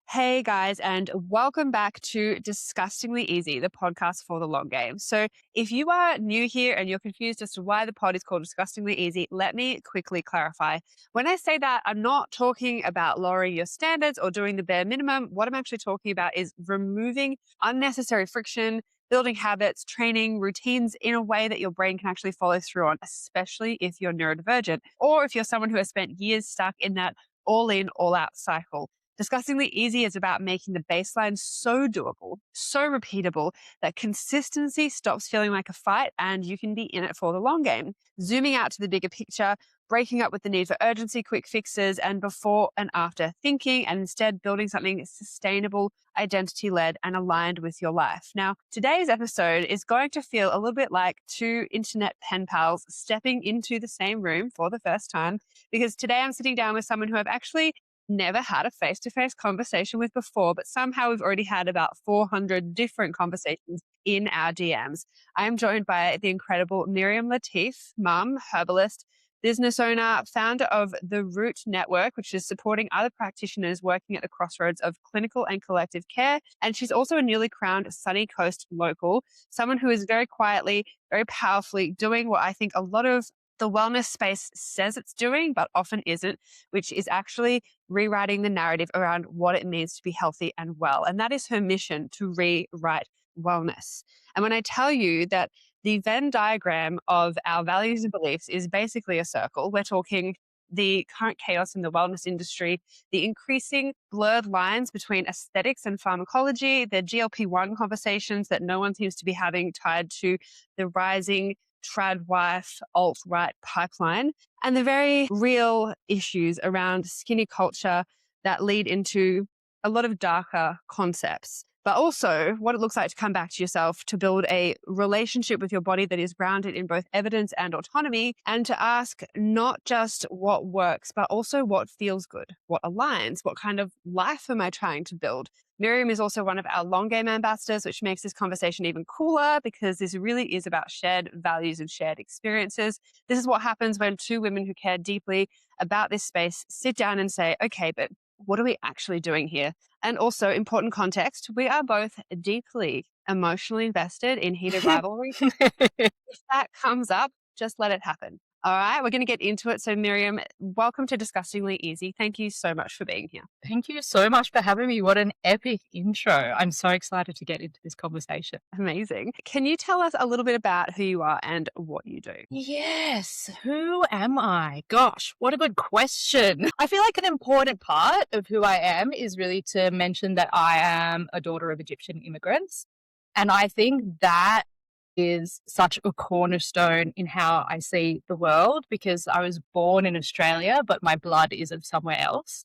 Hey guys, and welcome back to Disgustingly Easy, the podcast for the long game. So, if you are new here and you're confused as to why the pod is called Disgustingly Easy, let me quickly clarify. When I say that, I'm not talking about lowering your standards or doing the bare minimum. What I'm actually talking about is removing unnecessary friction, building habits, training, routines in a way that your brain can actually follow through on, especially if you're neurodivergent or if you're someone who has spent years stuck in that all in, all out cycle. Disgustingly Easy is about making the baseline so doable, so repeatable that consistency stops feeling like a fight and you can be in it for the long game. Zooming out to the bigger picture, breaking up with the need for urgency, quick fixes, and before and after thinking, and instead building something sustainable, identity-led, and aligned with your life. Now, today's episode is going to feel a little bit like two internet pen pals stepping into the same room for the first time, because today I'm sitting down with someone who I've actually never had a face-to-face conversation with before, but somehow we've already had about 400 different conversations in our DMs. I am joined by the incredible Miriam Latif, mum, herbalist, business owner, founder of the Root Network, which is supporting other practitioners working at the crossroads of clinical and collective care. And she's also a newly crowned Sunny Coast local, someone who is very quietly, very powerfully doing what I think a lot of the wellness space says it's doing, but often isn't, which is actually rewriting the narrative around what it means to be healthy and well. And that is her mission, to rewrite wellness. And when I tell you that the Venn diagram of our values and beliefs is basically a circle, we're talking the current chaos in the wellness industry, the increasing blurred lines between aesthetics and pharmacology, the GLP-1 conversations that no one seems to be having tied to the rising trad wife, alt-right pipeline, and the very real issues around skinny culture that lead into a lot of darker concepts. But also what it looks like to come back to yourself, to build a relationship with your body that is grounded in both evidence and autonomy, and to ask not just what works, but also what feels good, what aligns, what kind of life am I trying to build. Miriam is also one of our long game ambassadors, which makes this conversation even cooler because this really is about shared values and shared experiences. This is what happens when two women who care deeply about this space sit down and say, okay, but what are we actually doing here? And also, important context, we are both deeply emotionally invested in heated rivalry. If that comes up, just let it happen. All right, we're going to get into it. So Miriam, welcome to Disgustingly Easy. Thank you so much for being here. Thank you so much for having me. What an epic intro. I'm so excited to get into this conversation. Amazing. Can you tell us a little bit about who you are and what you do? Yes. Who am I? Gosh, what a good question. I feel like an important part of who I am is really to mention that I am a daughter of Egyptian immigrants. And I think that is such a cornerstone in how I see the world, because I was born in Australia, but my blood is of somewhere else.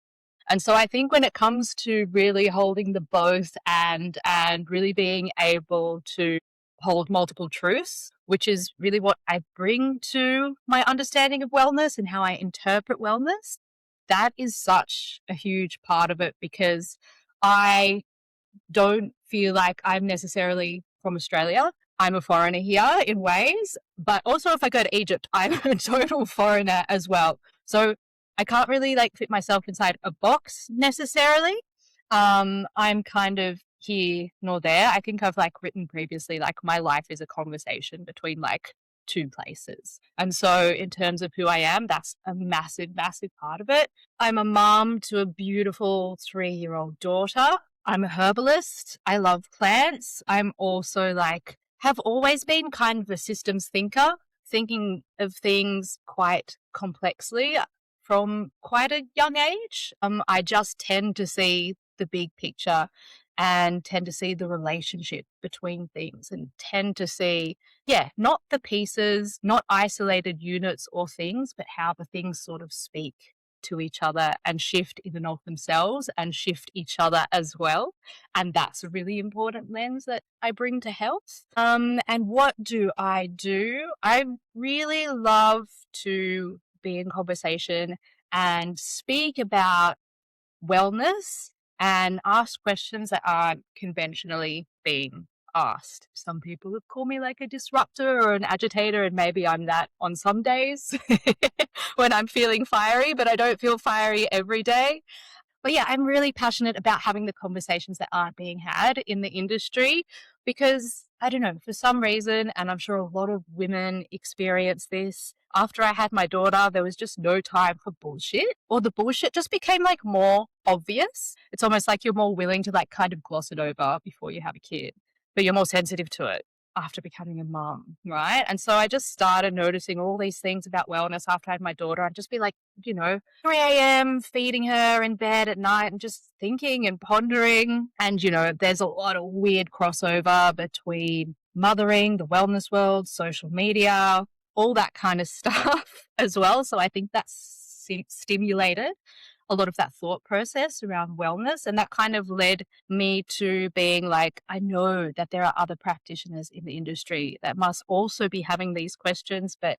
And so I think when it comes to really holding the both and really being able to hold multiple truths, which is really what I bring to my understanding of wellness and how I interpret wellness, that is such a huge part of it, because I don't feel like I'm necessarily from Australia. I'm a foreigner here in ways, but also if I go to Egypt, I'm a total foreigner as well. So I can't really fit myself inside a box necessarily. I'm kind of here nor there. I think I've written previously, my life is a conversation between two places. And so in terms of who I am, that's a massive, massive part of it. I'm a mom to a beautiful 3-year-old daughter. I'm a herbalist. I love plants. I'm also have always been kind of a systems thinker, thinking of things quite complexly from quite a young age. I just tend to see the big picture and tend to see the relationship between things and tend to see, not the pieces, not isolated units or things, but how the things sort of speak to each other and shift in and of themselves and shift each other as well. And that's a really important lens that I bring to health. And what do? I really love to be in conversation and speak about wellness and ask questions that aren't conventionally being asked. Some people have called me a disruptor or an agitator, and maybe I'm that on some days when I'm feeling fiery, but I don't feel fiery every day. But yeah, I'm really passionate about having the conversations that aren't being had in the industry because I don't know, for some reason, and I'm sure a lot of women experience this, after I had my daughter, there was just no time for bullshit, or the bullshit just became like more obvious. It's almost like you're more willing to like kind of gloss it over before you have a kid, but you're more sensitive to it after becoming a mum, right? And so I just started noticing all these things about wellness after I had my daughter. I'd just be like, 3 a.m. feeding her in bed at night and just thinking and pondering. And, there's a lot of weird crossover between mothering, the wellness world, social media, all that kind of stuff as well. So I think that's stimulated a lot of that thought process around wellness. And that kind of led me to being like, I know that there are other practitioners in the industry that must also be having these questions, but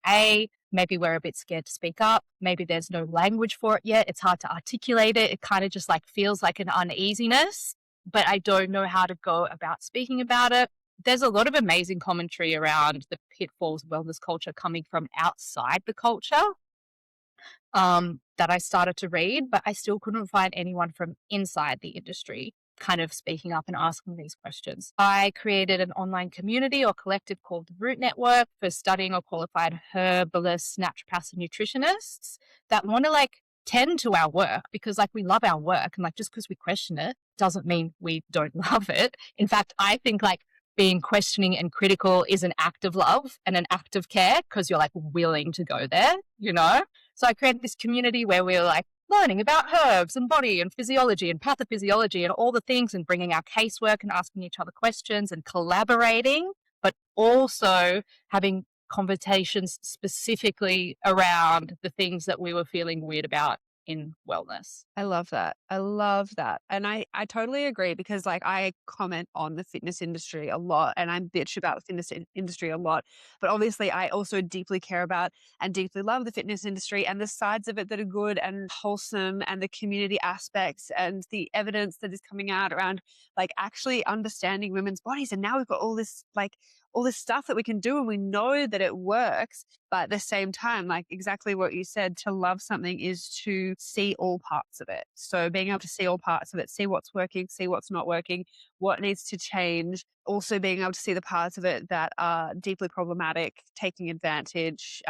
maybe we're a bit scared to speak up. Maybe there's no language for it yet. It's hard to articulate it. It kind of just like feels like an uneasiness, but I don't know how to go about speaking about it. There's a lot of amazing commentary around the pitfalls of wellness culture coming from outside the culture that I started to read, but I still couldn't find anyone from inside the industry kind of speaking up and asking these questions. I created an online community or collective called the Root Network for studying or qualified herbalists, naturopaths, and nutritionists that want to like tend to our work because like we love our work and like just because we question it doesn't mean we don't love it. In fact, I think like being questioning and critical is an act of love and an act of care because you're like willing to go there, So I created this community where we were like learning about herbs and body and physiology and pathophysiology and all the things and bringing our casework and asking each other questions and collaborating, but also having conversations specifically around the things that we were feeling weird about in wellness. I love that. I love that. And I totally agree because like I comment on the fitness industry a lot and I bitch about the fitness industry a lot. But obviously I also deeply care about and deeply love the fitness industry and the sides of it that are good and wholesome and the community aspects and the evidence that is coming out around like actually understanding women's bodies. And now we've got all this stuff that we can do and we know that it works. But at the same time, like exactly what you said, to love something is to see all parts of it. So being able to see all parts of it, see what's working, see what's not working, what needs to change. Also being able to see the parts of it that are deeply problematic, taking advantage,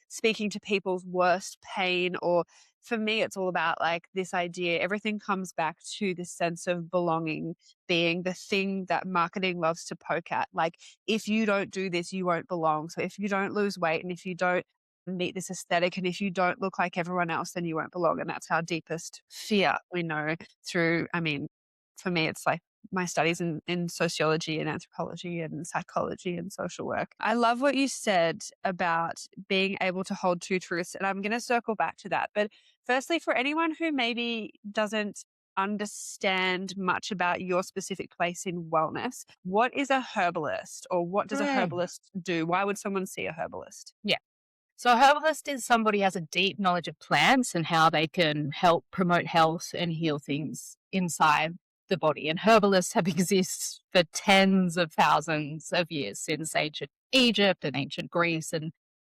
speaking to people's worst pain. Or for me, it's all about like this idea, everything comes back to this sense of belonging being the thing that marketing loves to poke at. Like, if you don't do this, you won't belong. So if you don't lose weight and if you don't meet this aesthetic and if you don't look like everyone else, then you won't belong. And that's our deepest fear we know through, I mean, for me, it's like my studies in sociology and anthropology and psychology and social work. I love what you said about being able to hold two truths. And I'm going to circle back to that. But firstly, for anyone who maybe doesn't understand much about your specific place in wellness, what is a herbalist or what does a herbalist do? Why would someone see a herbalist? Yeah. So a herbalist is somebody who has a deep knowledge of plants and how they can help promote health and heal things inside the body. And herbalists have existed for tens of thousands of years since ancient Egypt and ancient Greece and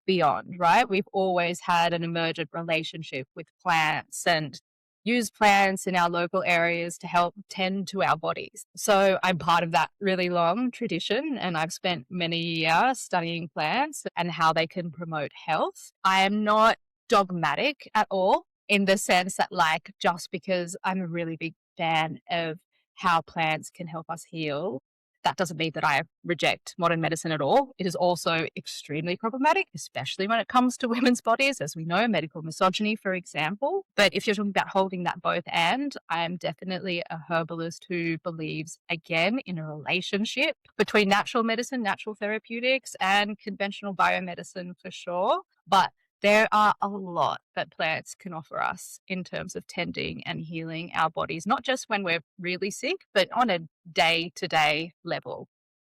beyond, right? We've always had an emergent relationship with plants and use plants in our local areas to help tend to our bodies. So I'm part of that really long tradition and I've spent many years studying plants and how they can promote health. I am not dogmatic at all in the sense that like just because I'm a really big fan of how plants can help us heal, that doesn't mean that I reject modern medicine at all. It is also extremely problematic, especially when it comes to women's bodies, as we know, medical misogyny, for example. But if you're talking about holding that both and, I am definitely a herbalist who believes, again, in a relationship between natural medicine, natural therapeutics, and conventional biomedicine for sure. But there are a lot that plants can offer us in terms of tending and healing our bodies, not just when we're really sick, but on a day-to-day level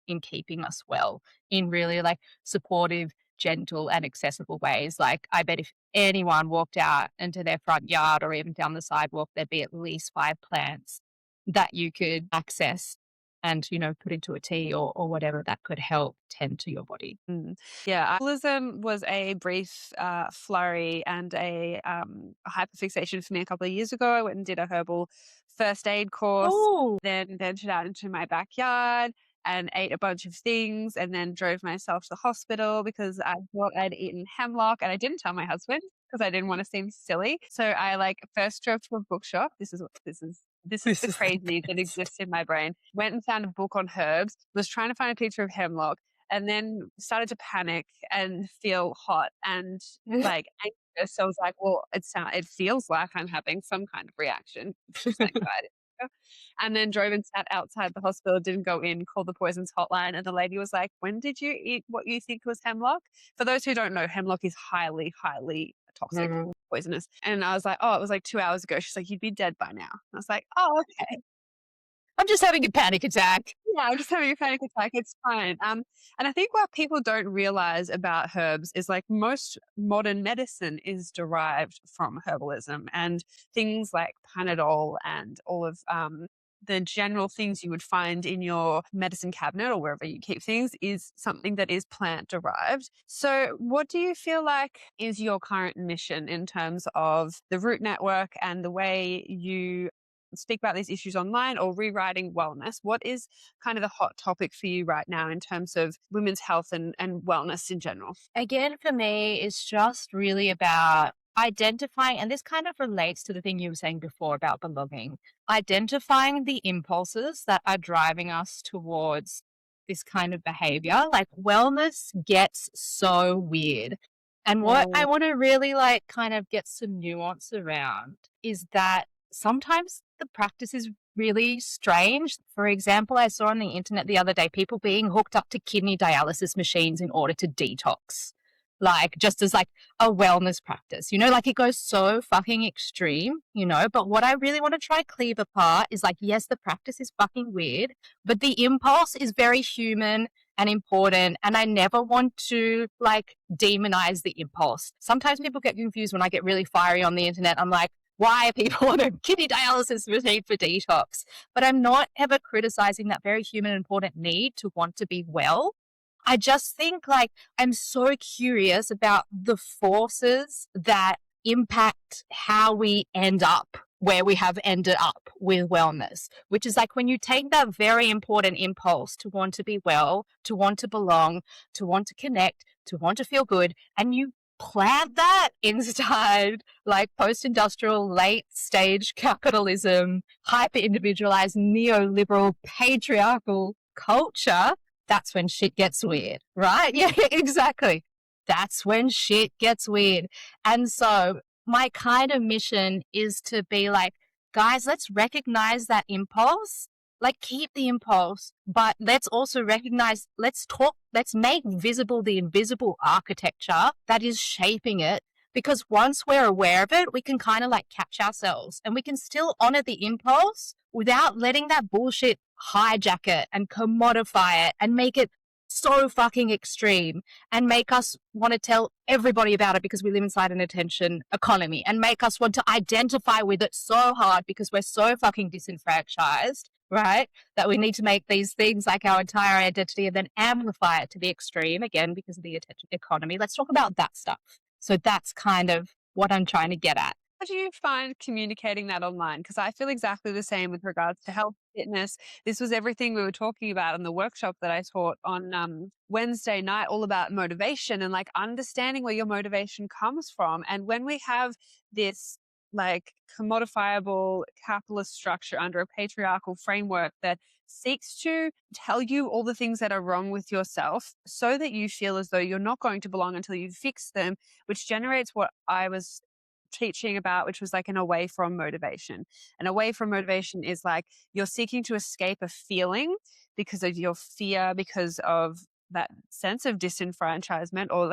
in keeping us well in really like supportive, gentle and accessible ways. Like I bet if anyone walked out into their front yard or even down the sidewalk, there'd be at least 5 plants that you could access and, put into a tea or whatever that could help tend to your body. Yeah, Herbalism was a brief flurry and a hyperfixation for me a couple of years ago. I went and did a herbal first aid course, Oh, then ventured out into my backyard and ate a bunch of things, and then drove myself to the hospital because I thought I'd eaten hemlock, and I didn't tell my husband because I didn't want to seem silly. So I first drove to a bookshop. This is this the is the crazy that best. exists in my brain. Went and found a book on herbs, was trying to find a picture of hemlock, and then started to panic and feel hot and anxious. So I was like, well, it feels like I'm having some kind of reaction. It's just anxiety. And then drove and sat outside the hospital, didn't go in, called the poisons hotline. And the lady was like, when did you eat what you think was hemlock? For those who don't know, hemlock is highly, highly toxic, Mm. poisonous. And I was like, oh, it was like 2 hours ago. She's like, you'd be dead by now. I was like, oh, okay. I'm just having a panic attack. Yeah, I'm just having a panic attack. It's fine. And I think what people don't realize about herbs is most modern medicine is derived from herbalism, and things like Panadol and all of the general things you would find in your medicine cabinet or wherever you keep things is something that is plant derived. So, what do you feel like is your current mission in terms of the root network and the way you speak about these issues online or rewriting wellness? What is kind of the hot topic for you right now in terms of women's health and wellness in general? Again, for me, it's just really about identifying, and this kind of relates to the thing you were saying before about belonging, identifying the impulses that are driving us towards this kind of behavior. Like wellness gets so weird. And what I Oh, want to really kind of get some nuance around is that sometimes the practice is really strange. For example, I saw on the internet the other day people being hooked up to kidney dialysis machines in order to detox, just as a wellness practice. It goes so fucking extreme, but what I really want to try cleave apart is yes, the practice is fucking weird, but the impulse is very human and important, and I never want to demonize the impulse. Sometimes people get confused when I get really fiery on the internet. I'm like, why are people on a kidney dialysis machine for detox? But I'm not ever criticizing that very human and important need to want to be well. I just think I'm so curious about the forces that impact how we end up where we have ended up with wellness, which is when you take that very important impulse to want to be well, to want to belong, to want to connect, to want to feel good, and you plant that inside post-industrial late stage capitalism, hyper individualized neoliberal patriarchal culture, that's when shit gets weird, right? Yeah, exactly. That's when shit gets weird. And so my kind of mission is to be guys, let's recognize that impulse. Keep the impulse, but let's also recognize, let's make visible the invisible architecture that is shaping it. Because once we're aware of it, we can kind of catch ourselves, and we can still honor the impulse without letting that bullshit hijack it and commodify it and make it so fucking extreme and make us want to tell everybody about it because we live inside an attention economy, and make us want to identify with it so hard because we're so fucking disenfranchised, right? That we need to make these things our entire identity and then amplify it to the extreme again because of the attention economy. Let's talk about that stuff. So that's kind of what I'm trying to get at. how do you find communicating that online? Because I feel exactly the same with regards to health, fitness. This was everything we were talking about in the workshop that I taught on Wednesday night, all about motivation and understanding where your motivation comes from. And when we have this commodifiable capitalist structure under a patriarchal framework that seeks to tell you all the things that are wrong with yourself so that you feel as though you're not going to belong until you fix them, which generates what I was teaching about, which was an away from motivation. And away from motivation is you're seeking to escape a feeling because of your fear, because of that sense of disenfranchisement, or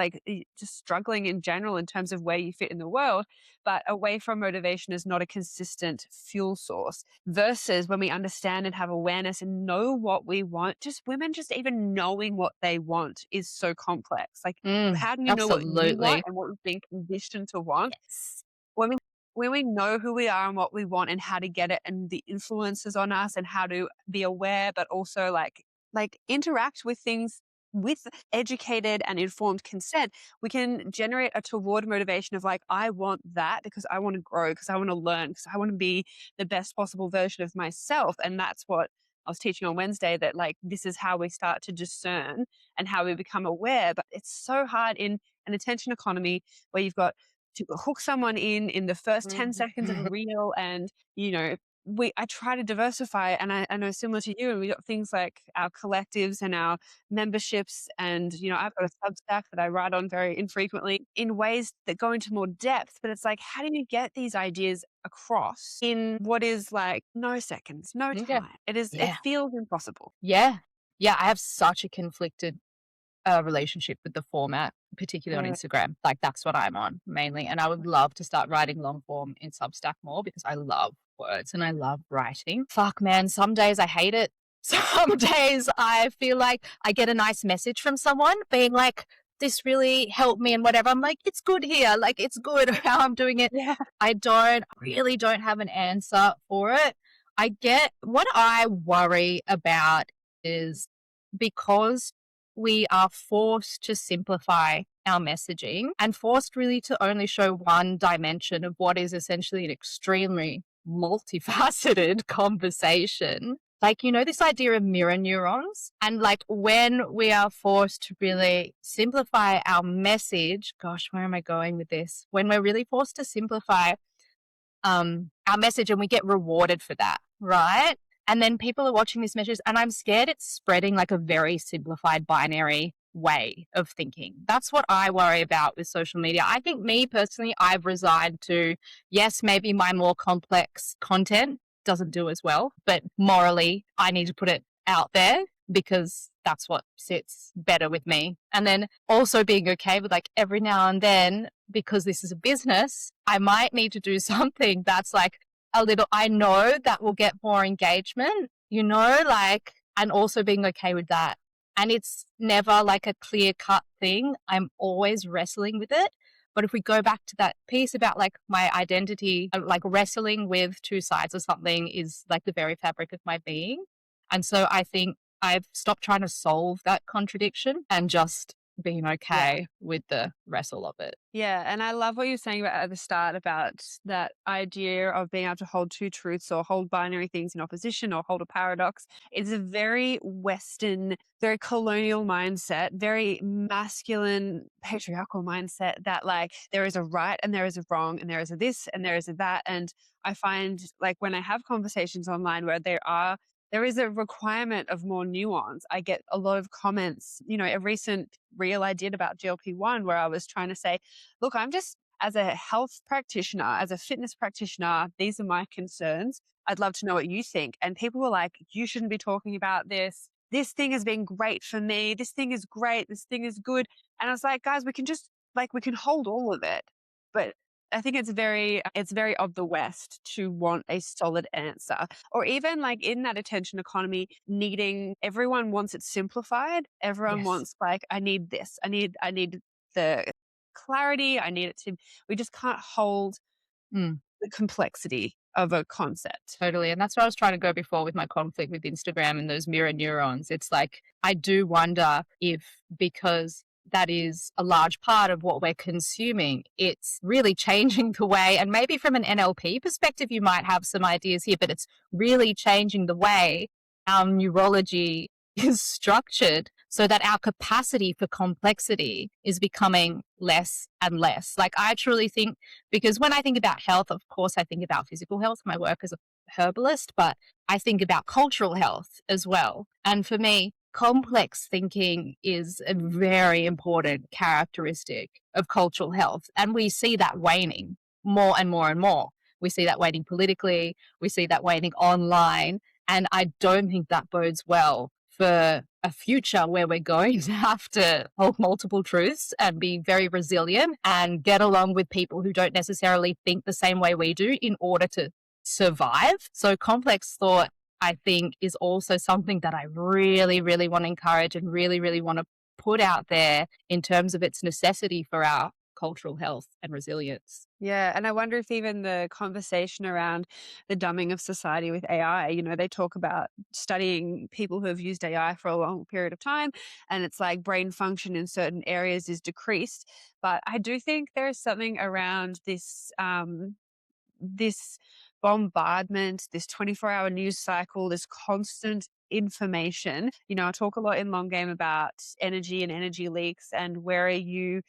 just struggling in general in terms of where you fit in the world. But away from motivation is not a consistent fuel source, versus when we understand and have awareness and know what we want. Just women just even knowing what they want is so complex. How do you know what you want Absolutely. and what we've been conditioned to want? Yes. Women when we know who we are and what we want and how to get it and the influences on us and how to be aware, but also like interact with things with educated and informed consent, we can generate a toward motivation of like, I want that because I want to grow, because I want to learn, because I want to be the best possible version of myself. And that's what I was teaching on Wednesday, that like this is how we start to discern and how we become aware. But it's so hard in an attention economy where you've got to hook someone in the first 10 seconds of a reel. And, you know, I try to diversify, and I know similar to you, and we got things like our collectives and our memberships. And, you know, I've got a Substack that I write on very infrequently in ways that go into more depth. But it's like, how do you get these ideas across in what is like no seconds, no Yeah. time? It Yeah. feels impossible. Yeah. Yeah. I have such a conflicted relationship with the format, particularly on Instagram. Like that's what I'm on mainly. And I would love to start writing long form in Substack more because I love words and I love writing. Fuck, man. Some days I hate it. Some days I feel like I get a nice message from someone being like, this really helped me and whatever. I'm like, it's good here. Like it's good how I'm doing it. Yeah. I really don't have an answer for it. I get what I worry about is because we are forced to simplify our messaging and forced really to only show one dimension of what is essentially an extremely multifaceted conversation. Like, you know, this idea of mirror neurons. And like when we are forced to really simplify our message, gosh, where am I going with this? When we're really forced to simplify our message and we get rewarded for that, right? And then people are watching this message and I'm scared it's spreading like a very simplified binary way of thinking. That's what I worry about with social media. I think me personally, I've resigned to, yes, maybe my more complex content doesn't do as well, but morally I need to put it out there because that's what sits better with me. And then also being okay with like every now and then, because this is a business, I might need to do something that's like a little, I know that will get more engagement, you know, like, and also being okay with that. And it's never like a clear cut thing. I'm always wrestling with it. But if we go back to that piece about like my identity, like wrestling with two sides of something is like the very fabric of my being. And so I think I've stopped trying to solve that contradiction and just being okay with the wrestle of it. Yeah. And I love what you're saying about at the start about that idea of being able to hold two truths or hold binary things in opposition or hold a paradox. It's a very Western, very colonial mindset, very masculine, patriarchal mindset that like there is a right and there is a wrong and there is a this and there is a that. And I find like when I have conversations online where there is a requirement of more nuance. I get a lot of comments, you know, a recent reel I did about GLP-1 where I was trying to say, look, I'm just, as a health practitioner, as a fitness practitioner, these are my concerns. I'd love to know what you think. And people were like, you shouldn't be talking about this. This thing has been great for me. This thing is great. This thing is good. And I was like, guys, we can hold all of it. But I think it's very of the West to want a solid answer, or even like in that attention economy, everyone wants it simplified. Everyone wants like, I need this. I need the clarity. I need it to, we just can't hold the complexity of a concept. Totally. And that's what I was trying to go before with my conflict with Instagram and those mirror neurons. It's like, I do wonder if because that is a large part of what we're consuming, it's really changing the way, and maybe from an NLP perspective, you might have some ideas here, but it's really changing the way our neurology is structured so that our capacity for complexity is becoming less and less. Like I truly think, because when I think about health, of course, I think about physical health, my work as a herbalist, but I think about cultural health as well. And for me, complex thinking is a very important characteristic of cultural health. And we see that waning more and more and more. We see that waning politically. We see that waning online. And I don't think that bodes well for a future where we're going to have to hold multiple truths and be very resilient and get along with people who don't necessarily think the same way we do in order to survive. So complex thought, I think, is also something that I really, really want to encourage and really, really want to put out there in terms of its necessity for our cultural health and resilience. Yeah. And I wonder if even the conversation around the dumbing of society with AI, they talk about studying people who have used AI for a long period of time, and it's like brain function in certain areas is decreased. But I do think there is something around this bombardment, this 24-hour news cycle, this constant information. I talk a lot in Long Game about energy and energy leaks, and where are you,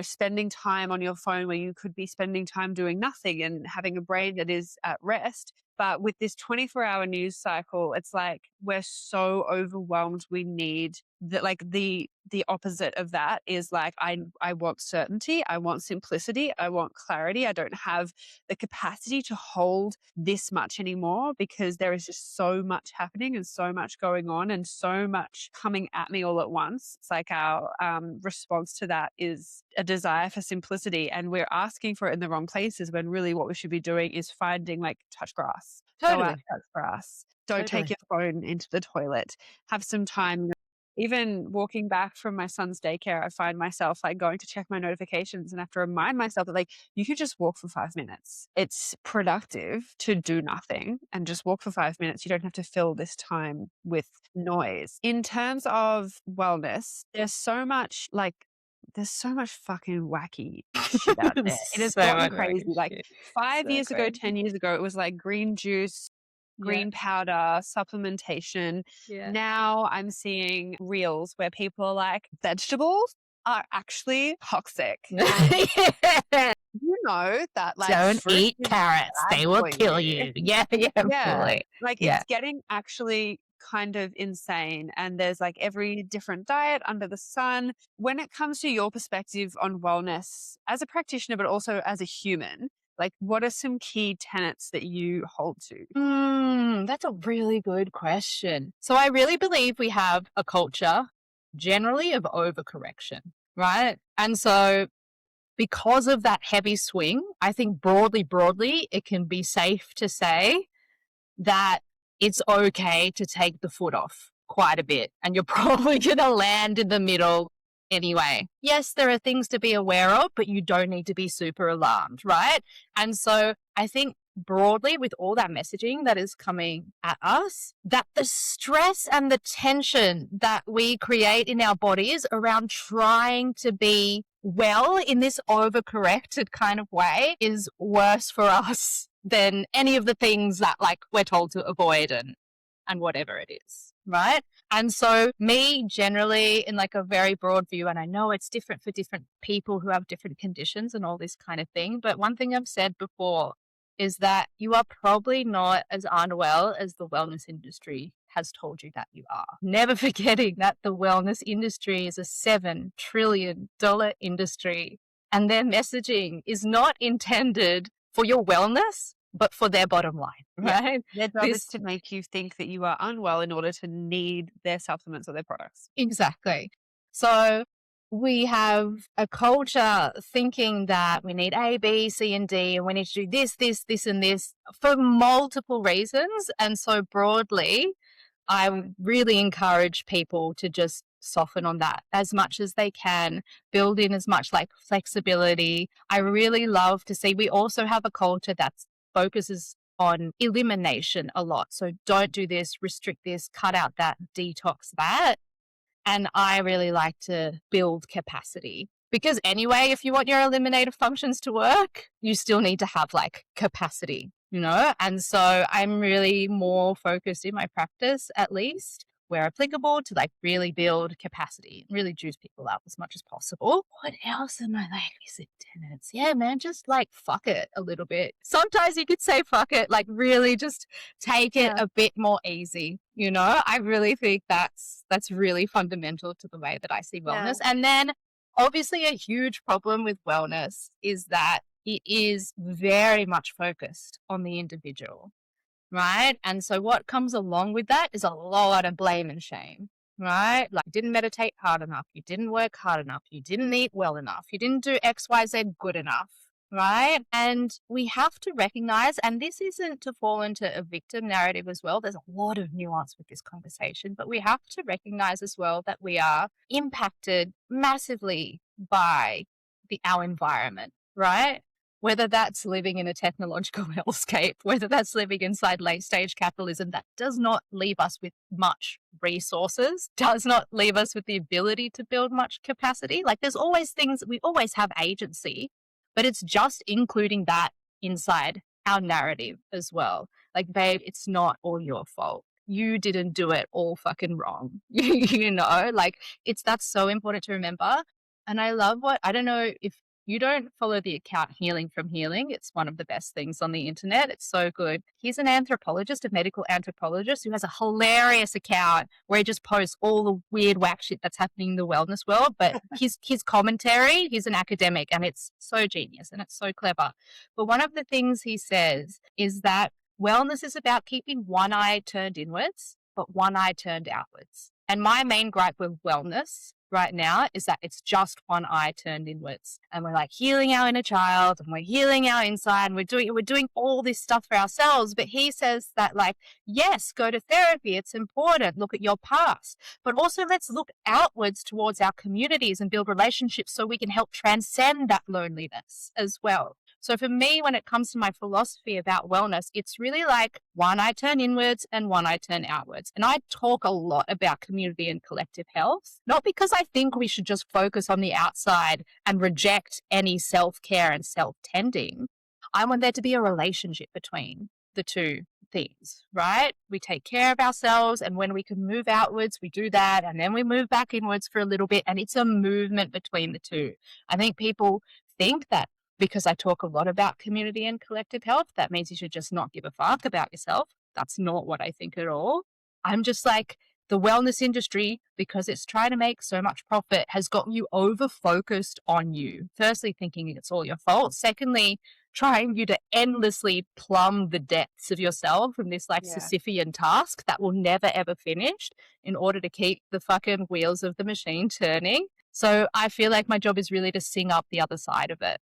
spending time on your phone where you could be spending time doing nothing and having a brain that is at rest. But with this 24-hour news cycle, it's like we're so overwhelmed. We need that, like the opposite of that is like I want certainty, I want simplicity, I want clarity. I don't have the capacity to hold this much anymore because there is just so much happening and so much going on and so much coming at me all at once. It's like our response to that is a desire for simplicity, and we're asking for it in the wrong places when really what we should be doing is finding, like, touch grass. Go out, Totally. touch grass. Don't take Totally. your phone into the toilet. Have some time. Even walking back from my son's daycare, I find myself like going to check my notifications and have to remind myself that, like, you could just walk for 5 minutes. It's productive to do nothing and just walk for 5 minutes. You don't have to fill this time with noise. In terms of wellness, there's so much fucking wacky shit out there. It has So gotten much fucking crazy. Like shit. 5 years ago, Crazy. 10 years ago, it was like green juice, Yeah. green powder, supplementation. Yeah. Now I'm seeing reels where people are like, vegetables are actually toxic. And you know that, like, Don't fruit eat is carrots. bad They will for kill you. you. Yeah, yeah, Yeah. fully. Like, Yeah. it's getting actually kind of insane. And there's like every different diet under the sun. When it comes to your perspective on wellness as a practitioner, but also as a human, like, what are some key tenets that you hold to? That's a really good question. So I really believe we have a culture generally of overcorrection, right? And so because of that heavy swing, I think broadly, it can be safe to say that it's okay to take the foot off quite a bit. And you're probably going to land in the middle anyway. Yes, there are things to be aware of, but you don't need to be super alarmed, right? And so I think broadly, with all that messaging that is coming at us, that the stress and the tension that we create in our bodies around trying to be well in this overcorrected kind of way is worse for us than any of the things that, like, we're told to avoid and whatever it is, right? And so me generally, in like a very broad view, and I know it's different for different people who have different conditions and all this kind of thing, but one thing I've said before is that you are probably not as unwell as the wellness industry has told you that you are. Never forgetting that the wellness industry is a $7 trillion industry, and their messaging is not intended for your wellness, but for their bottom line, Yeah. right? Their job is to make you think that you are unwell in order to need their supplements or their products. Exactly. So we have a culture thinking that we need A, B, C, and D, and we need to do this, and this for multiple reasons. And so broadly, I would really encourage people to just soften on that as much as they can, build in as much like flexibility. I really love to see we also have a culture that focuses on elimination a lot. So don't do this, restrict this, cut out that, detox that. And I really like to build capacity because anyway, if you want your eliminative functions to work, you still need to have like capacity, you know? And so I'm really more focused in my practice, at least where applicable, to like really build capacity, really juice people up as much as possible. What else am I like? Is it tenets? Yeah, man, just like fuck it a little bit. Sometimes you could say fuck it, like really just take it a bit more easy. You know, I really think that's really fundamental to the way that I see wellness. Yeah. And then obviously a huge problem with wellness is that it is very much focused on the individual. Right. And so what comes along with that is a lot of blame and shame, right? Like you didn't meditate hard enough. You didn't work hard enough. You didn't eat well enough. You didn't do X, Y, Z good enough. Right. And we have to recognize, and this isn't to fall into a victim narrative as well. There's a lot of nuance with this conversation, but we have to recognize as well that we are impacted massively by our environment, right? Whether that's living in a technological hellscape, whether that's living inside late stage capitalism that does not leave us with much resources, does not leave us with the ability to build much capacity. Like there's always things, we always have agency, but it's just including that inside our narrative as well. Like, babe, it's not all your fault. You didn't do it all fucking wrong. Like that's so important to remember. And I love I don't know if you don't follow the account Healing from Healing. It's one of the best things on the internet. It's so good. He's an anthropologist, a medical anthropologist who has a hilarious account where he just posts all the weird whack shit that's happening in the wellness world. But his commentary, he's an academic and it's so genius and it's so clever. But one of the things he says is that wellness is about keeping one eye turned inwards, but one eye turned outwards. And my main gripe with wellness right now is that it's just one eye turned inwards. And we're like healing our inner child and we're healing our inside and we're doing all this stuff for ourselves. But he says that, like, yes, go to therapy. It's important. Look at your past. But also let's look outwards towards our communities and build relationships so we can help transcend that loneliness as well. So for me, when it comes to my philosophy about wellness, it's really like one eye turn inwards and one eye turn outwards. And I talk a lot about community and collective health, not because I think we should just focus on the outside and reject any self-care and self-tending. I want there to be a relationship between the two things, right? We take care of ourselves, and when we can move outwards, we do that, and then we move back inwards for a little bit, and it's a movement between the two. I think people think that because I talk a lot about community and collective health, that means you should just not give a fuck about yourself. That's not what I think at all. I'm just like, the wellness industry, because it's trying to make so much profit, has got you over-focused on you. Firstly, thinking it's all your fault. Secondly, trying you to endlessly plumb the depths of yourself from this Sisyphean task that will never ever finish in order to keep the fucking wheels of the machine turning. So I feel like my job is really to sing up the other side of it.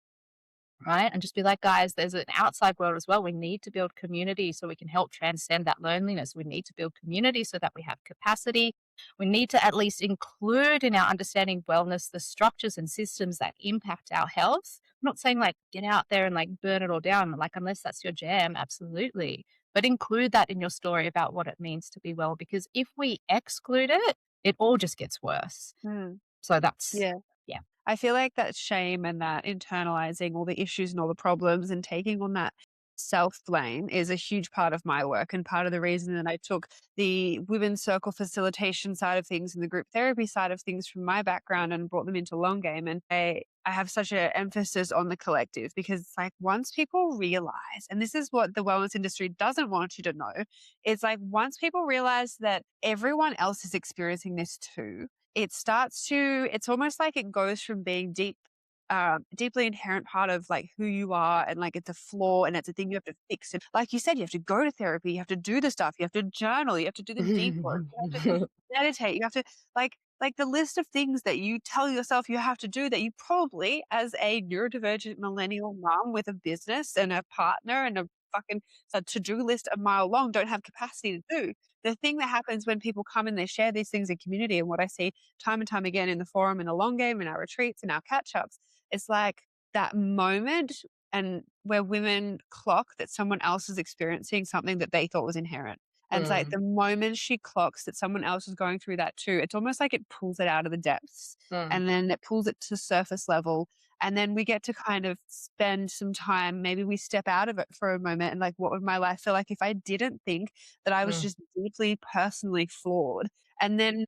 Right? And just be like, guys, there's an outside world as well. We need to build community so we can help transcend that loneliness. We need to build community so that we have capacity. We need to at least include in our understanding of wellness the structures and systems that impact our health. I'm not saying like get out there and like burn it all down, like unless that's your jam, absolutely. But include that in your story about what it means to be well, because if we exclude it, it all just gets worse. So that's, yeah. I feel like that shame and that internalizing all the issues and all the problems and taking on that self-blame is a huge part of my work, and part of the reason that I took the women's circle facilitation side of things and the group therapy side of things from my background and brought them into long game. And I have such an emphasis on the collective, because it's like once people realize, and this is what the wellness industry doesn't want you to know, it's like once people realize that everyone else is experiencing this too, it's almost like it goes from being deeply inherent part of like who you are, and like it's a flaw and it's a thing you have to fix. And like you said, you have to go to therapy, you have to do the stuff, you have to journal, you have to do the deep work, you have to meditate, you have to like the list of things that you tell yourself you have to do that you probably, as a neurodivergent millennial mom with a business and a partner and a fucking to-do list a mile long, don't have capacity to do. The thing that happens when people come and they share these things in community, and what I see time and time again in the forum, in the long game, in our retreats, in our catch-ups, it's like that moment and where women clock that someone else is experiencing something that they thought was inherent. And it's like the moment she clocks that someone else is going through that too, it's almost like it pulls it out of the depths and then it pulls it to surface level. And then we get to kind of spend some time, maybe we step out of it for a moment and like, what would my life feel like if I didn't think that I was just deeply personally flawed? And then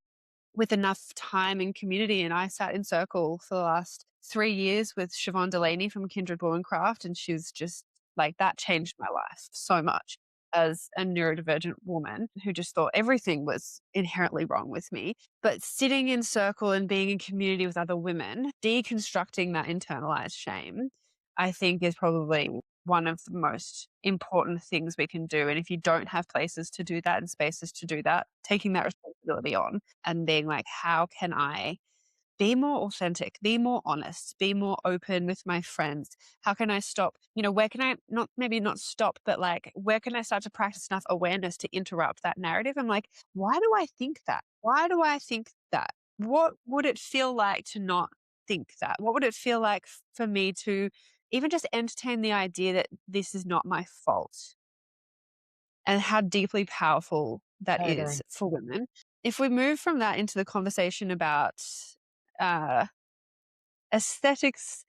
with enough time and community, and I sat in circle for the last 3 years with Siobhan Delaney from Kindred Womancraft, and she was just like, that changed my life so much as a neurodivergent woman who just thought everything was inherently wrong with me. But sitting in circle and being in community with other women, deconstructing that internalized shame, I think is probably one of the most important things we can do. And if you don't have places to do that and spaces to do that, taking that responsibility on and being like, how can I be more authentic, be more honest, be more open with my friends? How can I stop? Where can I maybe not stop, but like, where can I start to practice enough awareness to interrupt that narrative? I'm like, why do I think that? Why do I think that? What would it feel like to not think that? What would it feel like for me to even just entertain the idea that this is not my fault, and how deeply powerful that is Totally. for women? If we move from that into the conversation about uh, aesthetics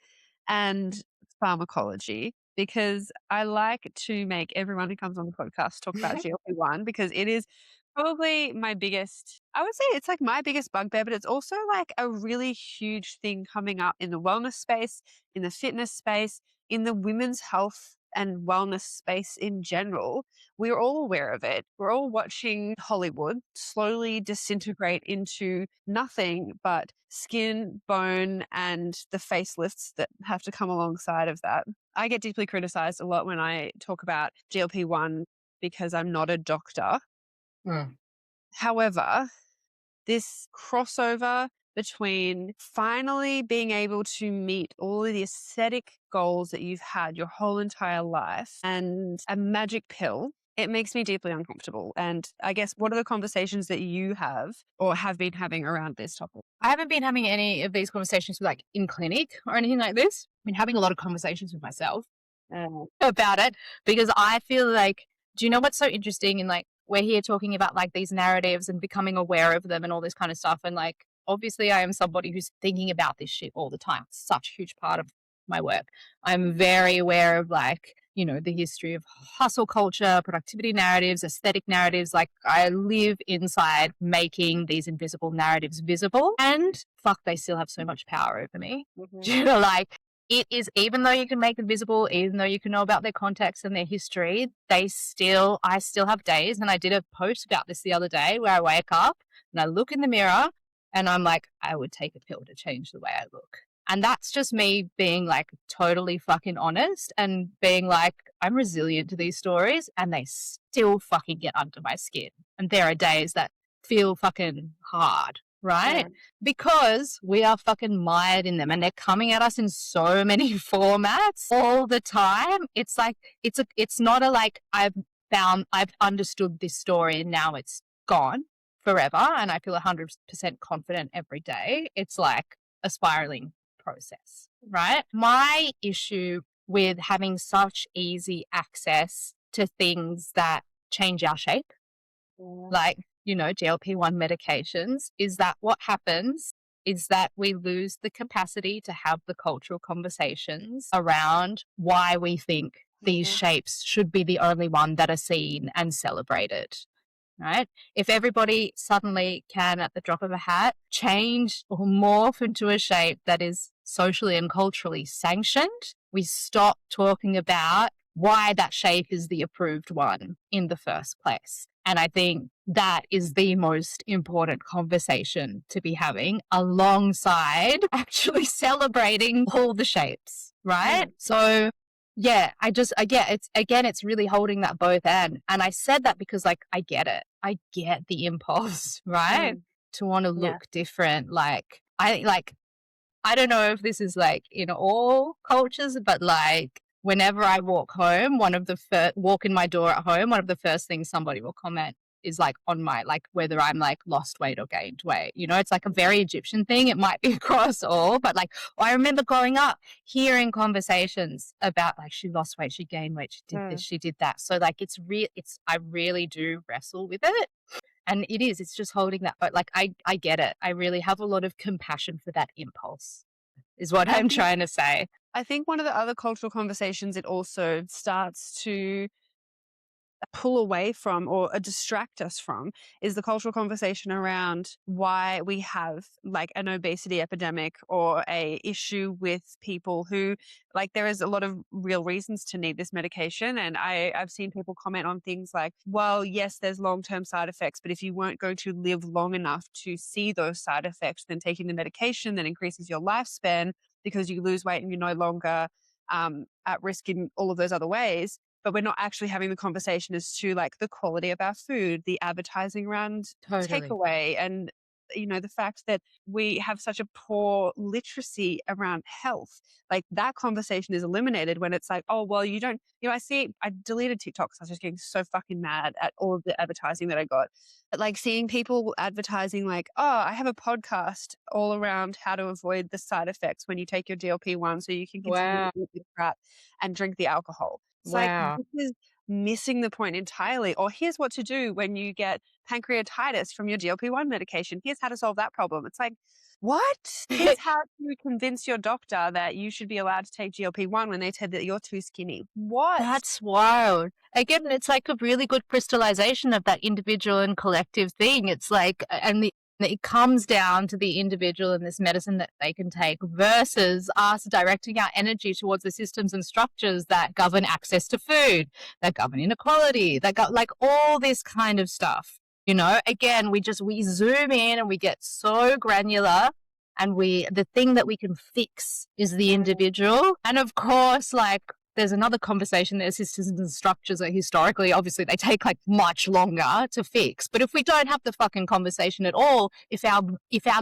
and pharmacology, because I like to make everyone who comes on the podcast talk about GLP-1 because it is probably my biggest, I would say it's like my biggest bugbear, but it's also like a really huge thing coming up in the wellness space, in the fitness space, in the women's health and wellness space in general. We're all aware of it. We're all watching Hollywood slowly disintegrate into nothing but skin, bone, and the facelifts that have to come alongside of that. I get deeply criticized a lot when I talk about GLP-1 because I'm not a doctor. Mm. However, this crossover between finally being able to meet all of the aesthetic goals that you've had your whole entire life and a magic pill, it makes me deeply uncomfortable. And I guess, what are the conversations that you have or have been having around this topic? I haven't been having any of these conversations with like in clinic or anything like this. I've been having a lot of conversations with myself about it because I feel like, do you know what's so interesting? And like, we're here talking about like these narratives and becoming aware of them and all this kind of stuff. And like, obviously, I am somebody who's thinking about this shit all the time. It's such a huge part of my work. I'm very aware of like, you know, the history of hustle culture, productivity narratives, aesthetic narratives. Like, I live inside making these invisible narratives visible, and fuck, they still have so much power over me. You know, like, it is, even though you can make them visible, even though you can know about their context and their history, I still have days, and I did a post about this the other day where I wake up and I look in the mirror and I'm like, I would take a pill to change the way I look. And that's just me being like totally fucking honest and being like, I'm resilient to these stories and they still fucking get under my skin. And there are days that feel fucking hard, right? Yeah. Because we are fucking mired in them and they're coming at us in so many formats all the time. It's like, it's not a like, I've understood this story and now it's gone forever and I feel 100% confident every day. It's like a spiraling process, right? My issue with having such easy access to things that change our shape, like, you know, GLP-1 medications, is that what happens is that we lose the capacity to have the cultural conversations around why we think these shapes should be the only one that are seen and celebrated. Right? If everybody suddenly can, at the drop of a hat, change or morph into a shape that is socially and culturally sanctioned, we stop talking about why that shape is the approved one in the first place. And I think that is the most important conversation to be having alongside actually celebrating all the shapes, right? So yeah, I get it's really holding that both end. And I said that because like I get it. I get the impulse, right? To want to look different. I don't know if this is like in all cultures, but like whenever I walk home, walk in my door at home, one of the first things somebody will comment is like on my, like whether I'm like lost weight or gained weight. You know, it's like a very Egyptian thing. It might be across all, but like I remember growing up hearing conversations about like she lost weight, she gained weight, she did this, she did that. So like I really do wrestle with it. And it's just holding that. But like, I get it. I really have a lot of compassion for that impulse is what I'm trying to say. I think one of the other cultural conversations it also starts to pull away from or distract us from is the cultural conversation around why we have like an obesity epidemic or a issue with people who, like, there is a lot of real reasons to need this medication. And I've seen people comment on things like, well, yes, there's long-term side effects, but if you weren't going to live long enough to see those side effects, then taking the medication then increases your lifespan because you lose weight and you're no longer at risk in all of those other ways. But we're not actually having the conversation as to like the quality of our food, the advertising around Totally. takeaway, and the fact that we have such a poor literacy around health. Like that conversation is eliminated when it's like, oh, well, you don't, I deleted TikTok because I was just getting so fucking mad at all of the advertising that I got. But like seeing people advertising like, oh, I have a podcast all around how to avoid the side effects when you take your GLP-1 so you can continue to Wow. eat the crap and drink the alcohol. It's like, Wow. this is missing the point entirely. Or here's what to do when you get pancreatitis from your GLP-1 medication. Here's how to solve that problem. It's like, what? Here's how to convince your doctor that you should be allowed to take GLP-1 when they said that you're too skinny. What? That's wild. Again, it's like a really good crystallization of that individual and collective thing. It's like, it comes down to the individual and this medicine that they can take versus us directing our energy towards the systems and structures that govern access to food, that govern inequality, that got like all this kind of stuff. Again, we zoom in and we get so granular, and the thing that we can fix is the individual. And of course, like, there's another conversation there. Systems and structures are historically, obviously, they take like much longer to fix. But if we don't have the fucking conversation at all, if our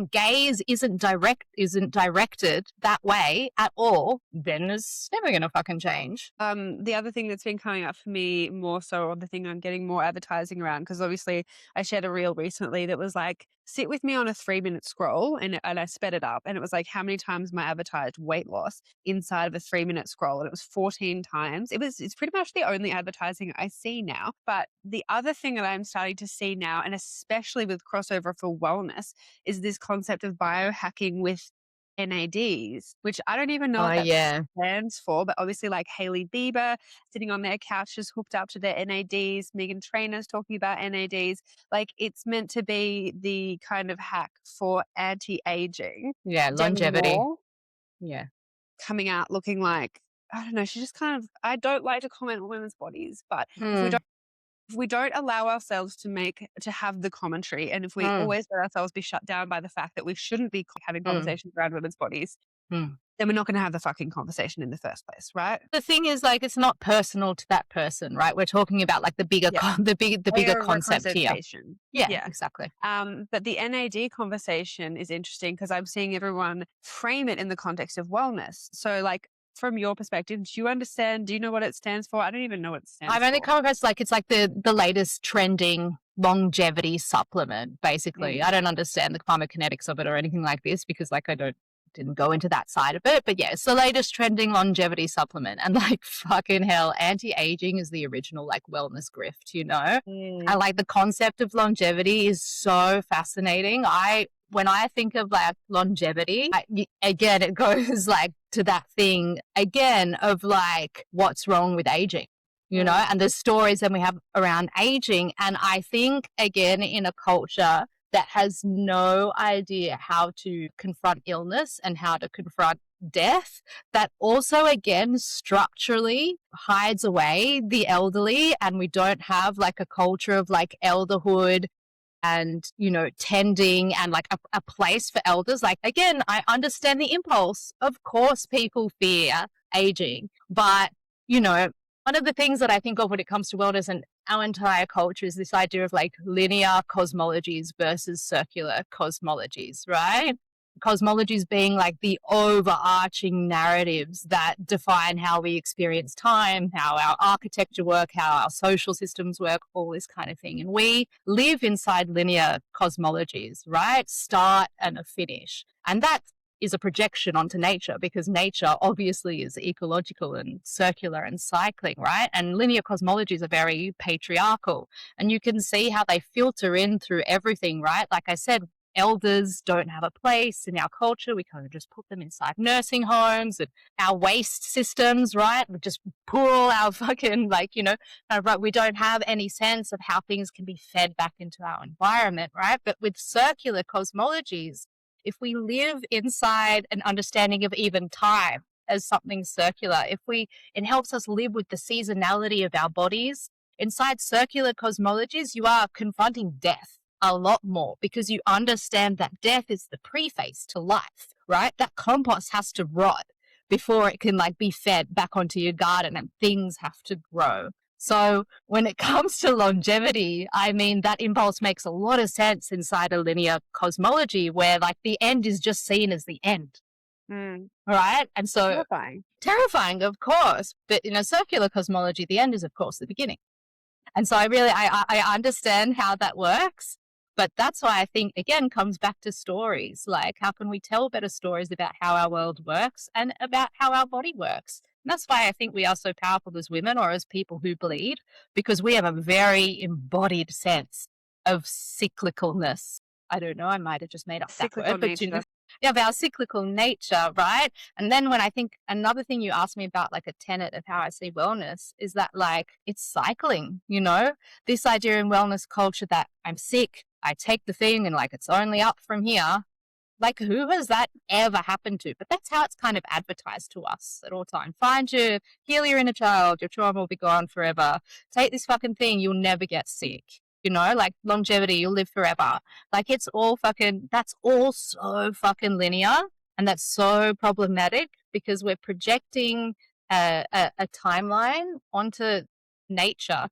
gaze isn't directed that way at all, then it's never gonna fucking change. The other thing that's been coming up for me more so, or the thing I'm getting more advertising around, because obviously I shared a reel recently that was like, sit with me on a 3-minute scroll, and I sped it up, and it was like how many times my advertised weight loss inside of a 3-minute scroll, and it was 14 times. It's pretty much the only advertising I see now. But the other thing that I'm starting to see now, and especially with crossover for wellness, is this concept of biohacking with NADs, which I don't even know what that stands for, but obviously like Hailey Bieber sitting on their couches hooked up to their NADs, Megan Trainor's talking about NADs. Like, it's meant to be the kind of hack for anti-aging. Yeah, Demi longevity. Moore Yeah. coming out looking like, I don't know, she just kind of, I don't like to comment on women's bodies, but if we don't allow ourselves to have the commentary, and if we always let ourselves be shut down by the fact that we shouldn't be having conversations around women's bodies, then we're not going to have the fucking conversation in the first place, right? The thing is, like, it's not personal to that person, right? We're talking about like the bigger the bigger concept here. Yeah, exactly. But the NAD conversation is interesting because I'm seeing everyone frame it in the context of wellness. So like, from your perspective, do you know what it stands for? I don't even know what it stands for. I've only come across like, it's like the latest trending longevity supplement, basically. I don't understand the pharmacokinetics of it or anything like this because like I didn't go into that side of it. But yeah, it's the latest trending longevity supplement. And like, fucking hell, anti-aging is the original like wellness grift, And like the concept of longevity is so fascinating. When I think of like longevity, again, it goes like to that thing again of like, what's wrong with aging, and the stories that we have around aging. And I think, again, in a culture that has no idea how to confront illness and how to confront death, that also, again, structurally hides away the elderly, and we don't have like a culture of like elderhood and, tending and like a place for elders. Like, again, I understand the impulse. Of course, people fear aging, but, one of the things that I think of when it comes to wellness and our entire culture is this idea of like linear cosmologies versus circular cosmologies, right? Cosmologies being like the overarching narratives that define how we experience time, how our architecture work, how our social systems work, all this kind of thing. And we live inside linear cosmologies, right? Start and a finish. And that is a projection onto nature because nature obviously is ecological and circular and cycling, right? And linear cosmologies are very patriarchal. And you can see how they filter in through everything, right? Like I said, elders don't have a place in our culture. We kind of just put them inside nursing homes and our waste systems, right? We just pull our fucking we don't have any sense of how things can be fed back into our environment, right? But with circular cosmologies, if we live inside an understanding of even time as something circular, it helps us live with the seasonality of our bodies. Inside circular cosmologies, you are confronting death a lot more because you understand that death is the preface to life, right? That compost has to rot before it can like be fed back onto your garden and things have to grow. So when it comes to longevity, I mean, that impulse makes a lot of sense inside a linear cosmology where like the end is just seen as the end. Mm. Right. And so terrifying, of course. But in a circular cosmology, the end is, of course, the beginning. And so I understand how that works. But that's why I think, again, comes back to stories. Like, how can we tell better stories about how our world works and about how our body works? And that's why I think we are so powerful as women or as people who bleed, because we have a very embodied sense of cyclicalness. I don't know, I might have just made up that Cyclical word, but nature. of our cyclical nature, right? And then when I think another thing you asked me about, like a tenet of how I see wellness, is that like it's cycling, this idea in wellness culture that I'm sick, I take the thing and like it's only up from here. Like, who has that ever happened to? But that's how it's kind of advertised to us at all times. Heal your inner child, your trauma will be gone forever. Take this fucking thing, you'll never get sick. Like longevity, you'll live forever. Like, that's all so fucking linear. And that's so problematic because we're projecting a timeline onto nature,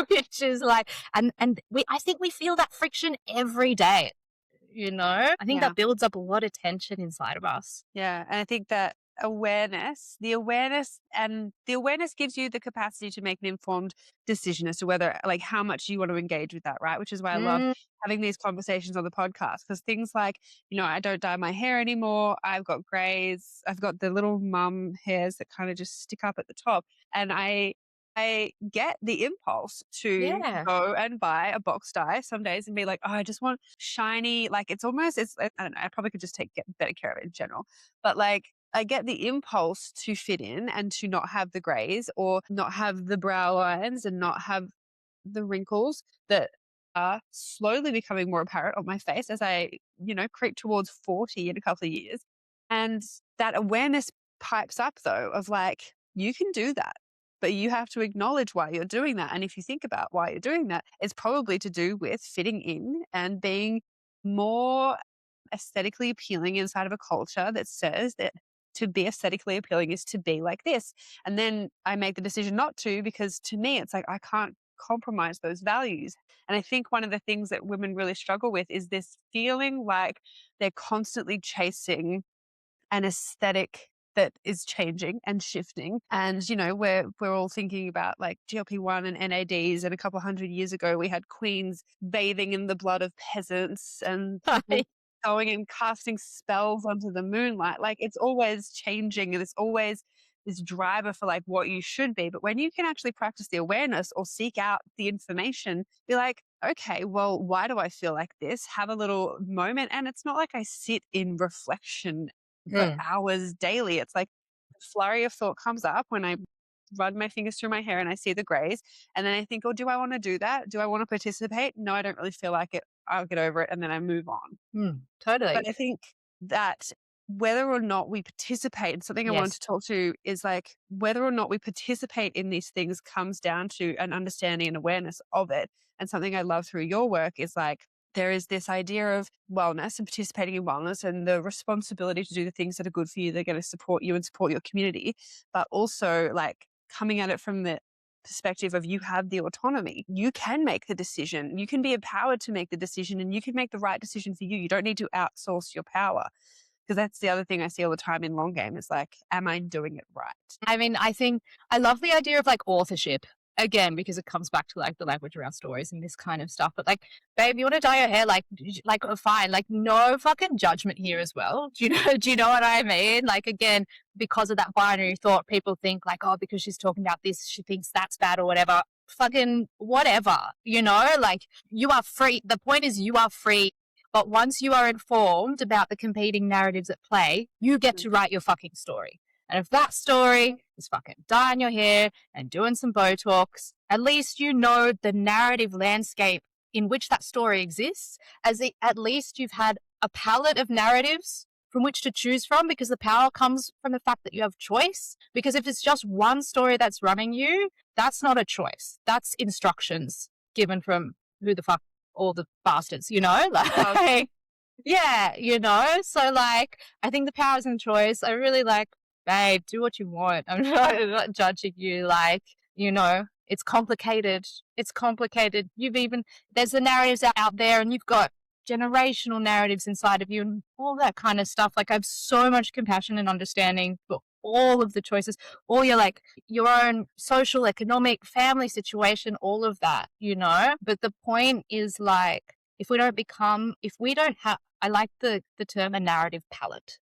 which is like, I think we feel that friction every day. I think that builds up a lot of tension inside of us. Yeah. And I think that the awareness gives you the capacity to make an informed decision as to whether, like, how much you want to engage with that, right? Which is why I love having these conversations on the podcast, because things like, I don't dye my hair anymore. I've got grays. I've got the little mum hairs that kind of just stick up at the top. And I get the impulse to go and buy a box dye some days and be like, oh, I just want shiny, like I don't know, I probably could just get better care of it in general. But like, I get the impulse to fit in and to not have the grays or not have the brow lines and not have the wrinkles that are slowly becoming more apparent on my face as I, creep towards 40 in a couple of years. And that awareness pipes up though of like, you can do that. But you have to acknowledge why you're doing that. And if you think about why you're doing that, it's probably to do with fitting in and being more aesthetically appealing inside of a culture that says that to be aesthetically appealing is to be like this. And then I make the decision not to, because to me, it's like, I can't compromise those values. And I think one of the things that women really struggle with is this feeling like they're constantly chasing an aesthetic that is changing and shifting. And, we're all thinking about like GLP-1 and NADs. And a couple hundred years ago, we had queens bathing in the blood of peasants and people going and casting spells onto the moonlight. Like, it's always changing and it's always this driver for like what you should be. But when you can actually practice the awareness or seek out the information, be like, okay, well, why do I feel like this? Have a little moment. And it's not like I sit in reflection for hours daily. It's like a flurry of thought comes up when I run my fingers through my hair and I see the grays. And then I think, oh, do I want to do that? Do I want to participate? No, I don't really feel like it. I'll get over it. And then I move on. Totally. But I think that whether or not we participate, and something I wanted to talk to is like whether or not we participate in these things comes down to an understanding and awareness of it. And something I love through your work is like, there is this idea of wellness and participating in wellness and the responsibility to do the things that are good for you. They're going to support you and support your community, but also like coming at it from the perspective of you have the autonomy. You can make the decision. You can be empowered to make the decision and you can make the right decision for you. You don't need to outsource your power. Because that's the other thing I see all the time in long game is like, am I doing it right? I mean, I think I love the idea of like authorship. Again, because it comes back to like the language around stories and this kind of stuff. But like, babe, you want to dye your hair? Like fine. Like, no fucking judgment here as well. Do you know what I mean? Like, again, because of that binary thought, people think like, oh, because she's talking about this, she thinks that's bad or whatever. Fucking whatever, like you are free. The point is you are free. But once you are informed about the competing narratives at play, you get to write your fucking story. And if that story is fucking dyeing your hair and doing some Botox, at least you know the narrative landscape in which that story exists. At least you've had a palette of narratives from which to choose from, because the power comes from the fact that you have choice. Because if it's just one story that's running you, that's not a choice. That's instructions given from who the fuck all the bastards, like, so like, I think the power is in choice. I really like, babe, do what you want. I'm not judging you, like, It's complicated. It's complicated. There's the narratives out there, and you've got generational narratives inside of you and all that kind of stuff. Like, I have so much compassion and understanding for all of the choices, all your own social, economic, family situation, all of that, But the point is, like, if we don't have, I like the term a narrative palette,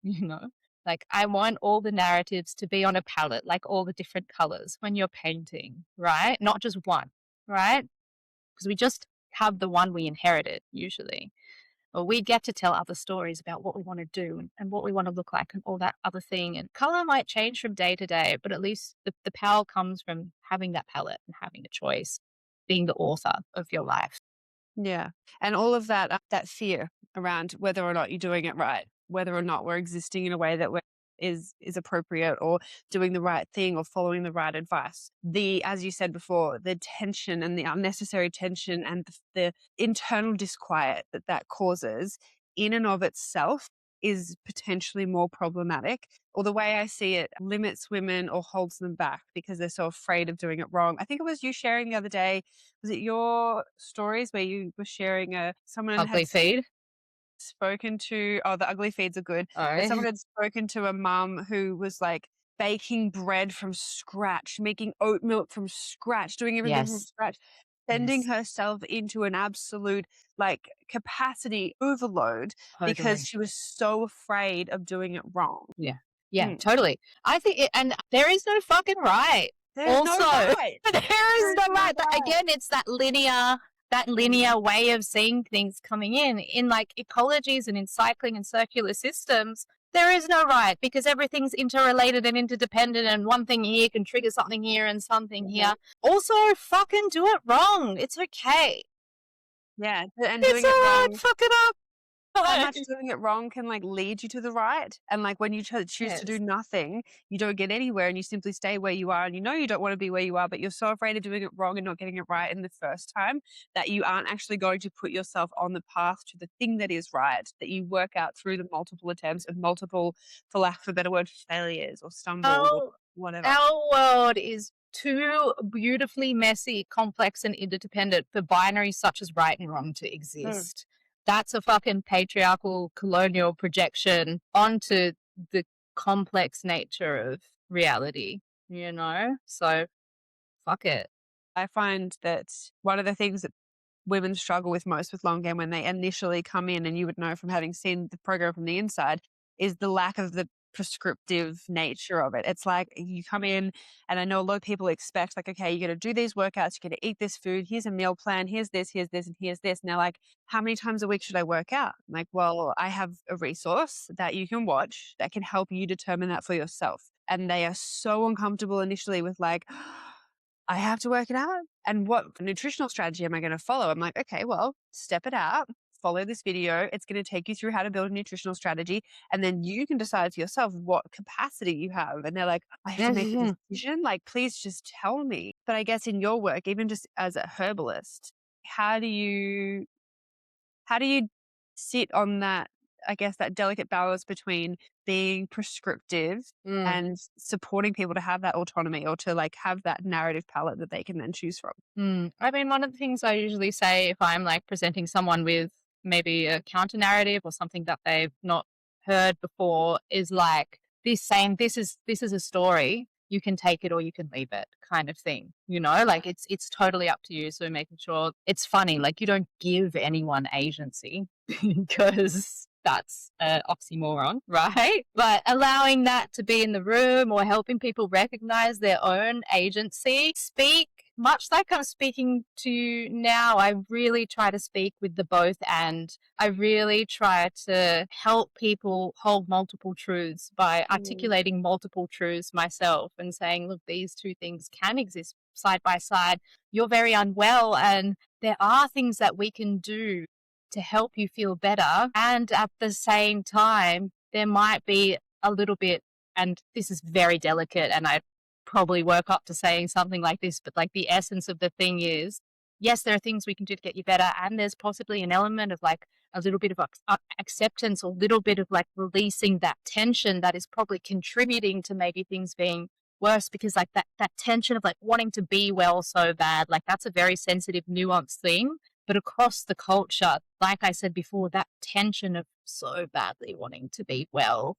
Like, I want all the narratives to be on a palette, like all the different colors when you're painting, right? Not just one, right? Because we just have the one we inherited usually. Or we get to tell other stories about what we want to do and what we want to look like and all that other thing. And color might change from day to day, but at least the power comes from having that palette and having a choice, being the author of your life. Yeah. And all of that, that fear around whether or not you're doing it right, whether or not we're existing in a way that is appropriate or doing the right thing or following the right advice. As you said before, the tension and the unnecessary tension and the internal disquiet that causes in and of itself is potentially more problematic, or the way I see it limits women or holds them back because they're so afraid of doing it wrong. I think it was you sharing the other day, was it your stories where you were sharing someone had Ugly feed. spoken to, oh, the ugly feeds are good, Oh, but someone had spoken to a mum who was like baking bread from scratch, making oat milk from scratch, doing everything from yes. scratch, sending Yes. herself into an absolute like capacity overload because Totally. she was so afraid of doing it wrong. Yeah. Yeah, Mm. totally. I think and there is no fucking right. There's no Also, right. there is There's no no right. right. Again, it's that linear way of seeing things coming in like ecologies and in cycling and circular systems. There is no right because everything's interrelated and interdependent, and one thing here can trigger something here and something here. Also, fucking do it wrong. It's okay. Yeah, and It's doing all it right. wrong. Fuck it up. How much doing it wrong can like lead you to the right, and like when you choose to do Yes. nothing, you don't get anywhere, and you simply stay where you are, and you know you don't want to be where you are, but you're so afraid of doing it wrong and not getting it right in the first time that you aren't actually going to put yourself on the path to the thing that is right, that you work out through the multiple attempts and multiple, for lack of a better word, failures or stumbles or Our, whatever. our world is too beautifully messy, complex, and interdependent for binaries such as right and wrong to Mm. exist. That's a fucking patriarchal colonial projection onto the complex nature of reality, So fuck it. I find that one of the things that women struggle with most with long game when they initially come in, and you would know from having seen the program from the inside, is the lack of the prescriptive nature of it. It's like you come in, and I know a lot of people expect, like, okay, you're going to do these workouts, you're going to eat this food, here's a meal plan, here's this, and here's this. And they're like, how many times a week should I work out? I'm like, well, I have a resource that you can watch that can help you determine that for yourself. And they are so uncomfortable initially with like, I have to work it out. And what nutritional strategy am I going to follow? I'm like, okay, well, step it out, follow this video. It's going to take you through how to build a nutritional strategy. And then you can decide for yourself what capacity you have. And they're like, I have to make a decision. Like, please just tell me. But I guess in your work, even just as a herbalist, how do you sit on that, I guess, that delicate balance between being prescriptive and supporting people to have that autonomy or to like have that narrative palette that they can then choose from? I mean, one of the things I usually say if I'm like presenting someone with maybe a counter narrative or something that they've not heard before is like this is a story. You can take it or you can leave it, kind of thing. Like it's totally up to you. So making sure it's funny, like you don't give anyone agency because that's an oxymoron, right? But allowing that to be in the room or helping people recognize their own agency, speak much like I'm speaking to you now. I really try to speak with the both, and I really try to help people hold multiple truths by articulating multiple truths myself and saying, look, these two things can exist side by side. You're very unwell, and there are things that we can do to help you feel better. And at the same time, there might be a little bit, and this is very delicate, and I probably work up to saying something like this, but like the essence of the thing is, yes, there are things we can do to get you better. And there's possibly an element of like a little bit of acceptance or a little bit of like releasing that tension that is probably contributing to maybe things being worse because like that tension of like wanting to be well so bad, like that's a very sensitive, nuanced thing. But across the culture, like I said before, that tension of so badly wanting to be well,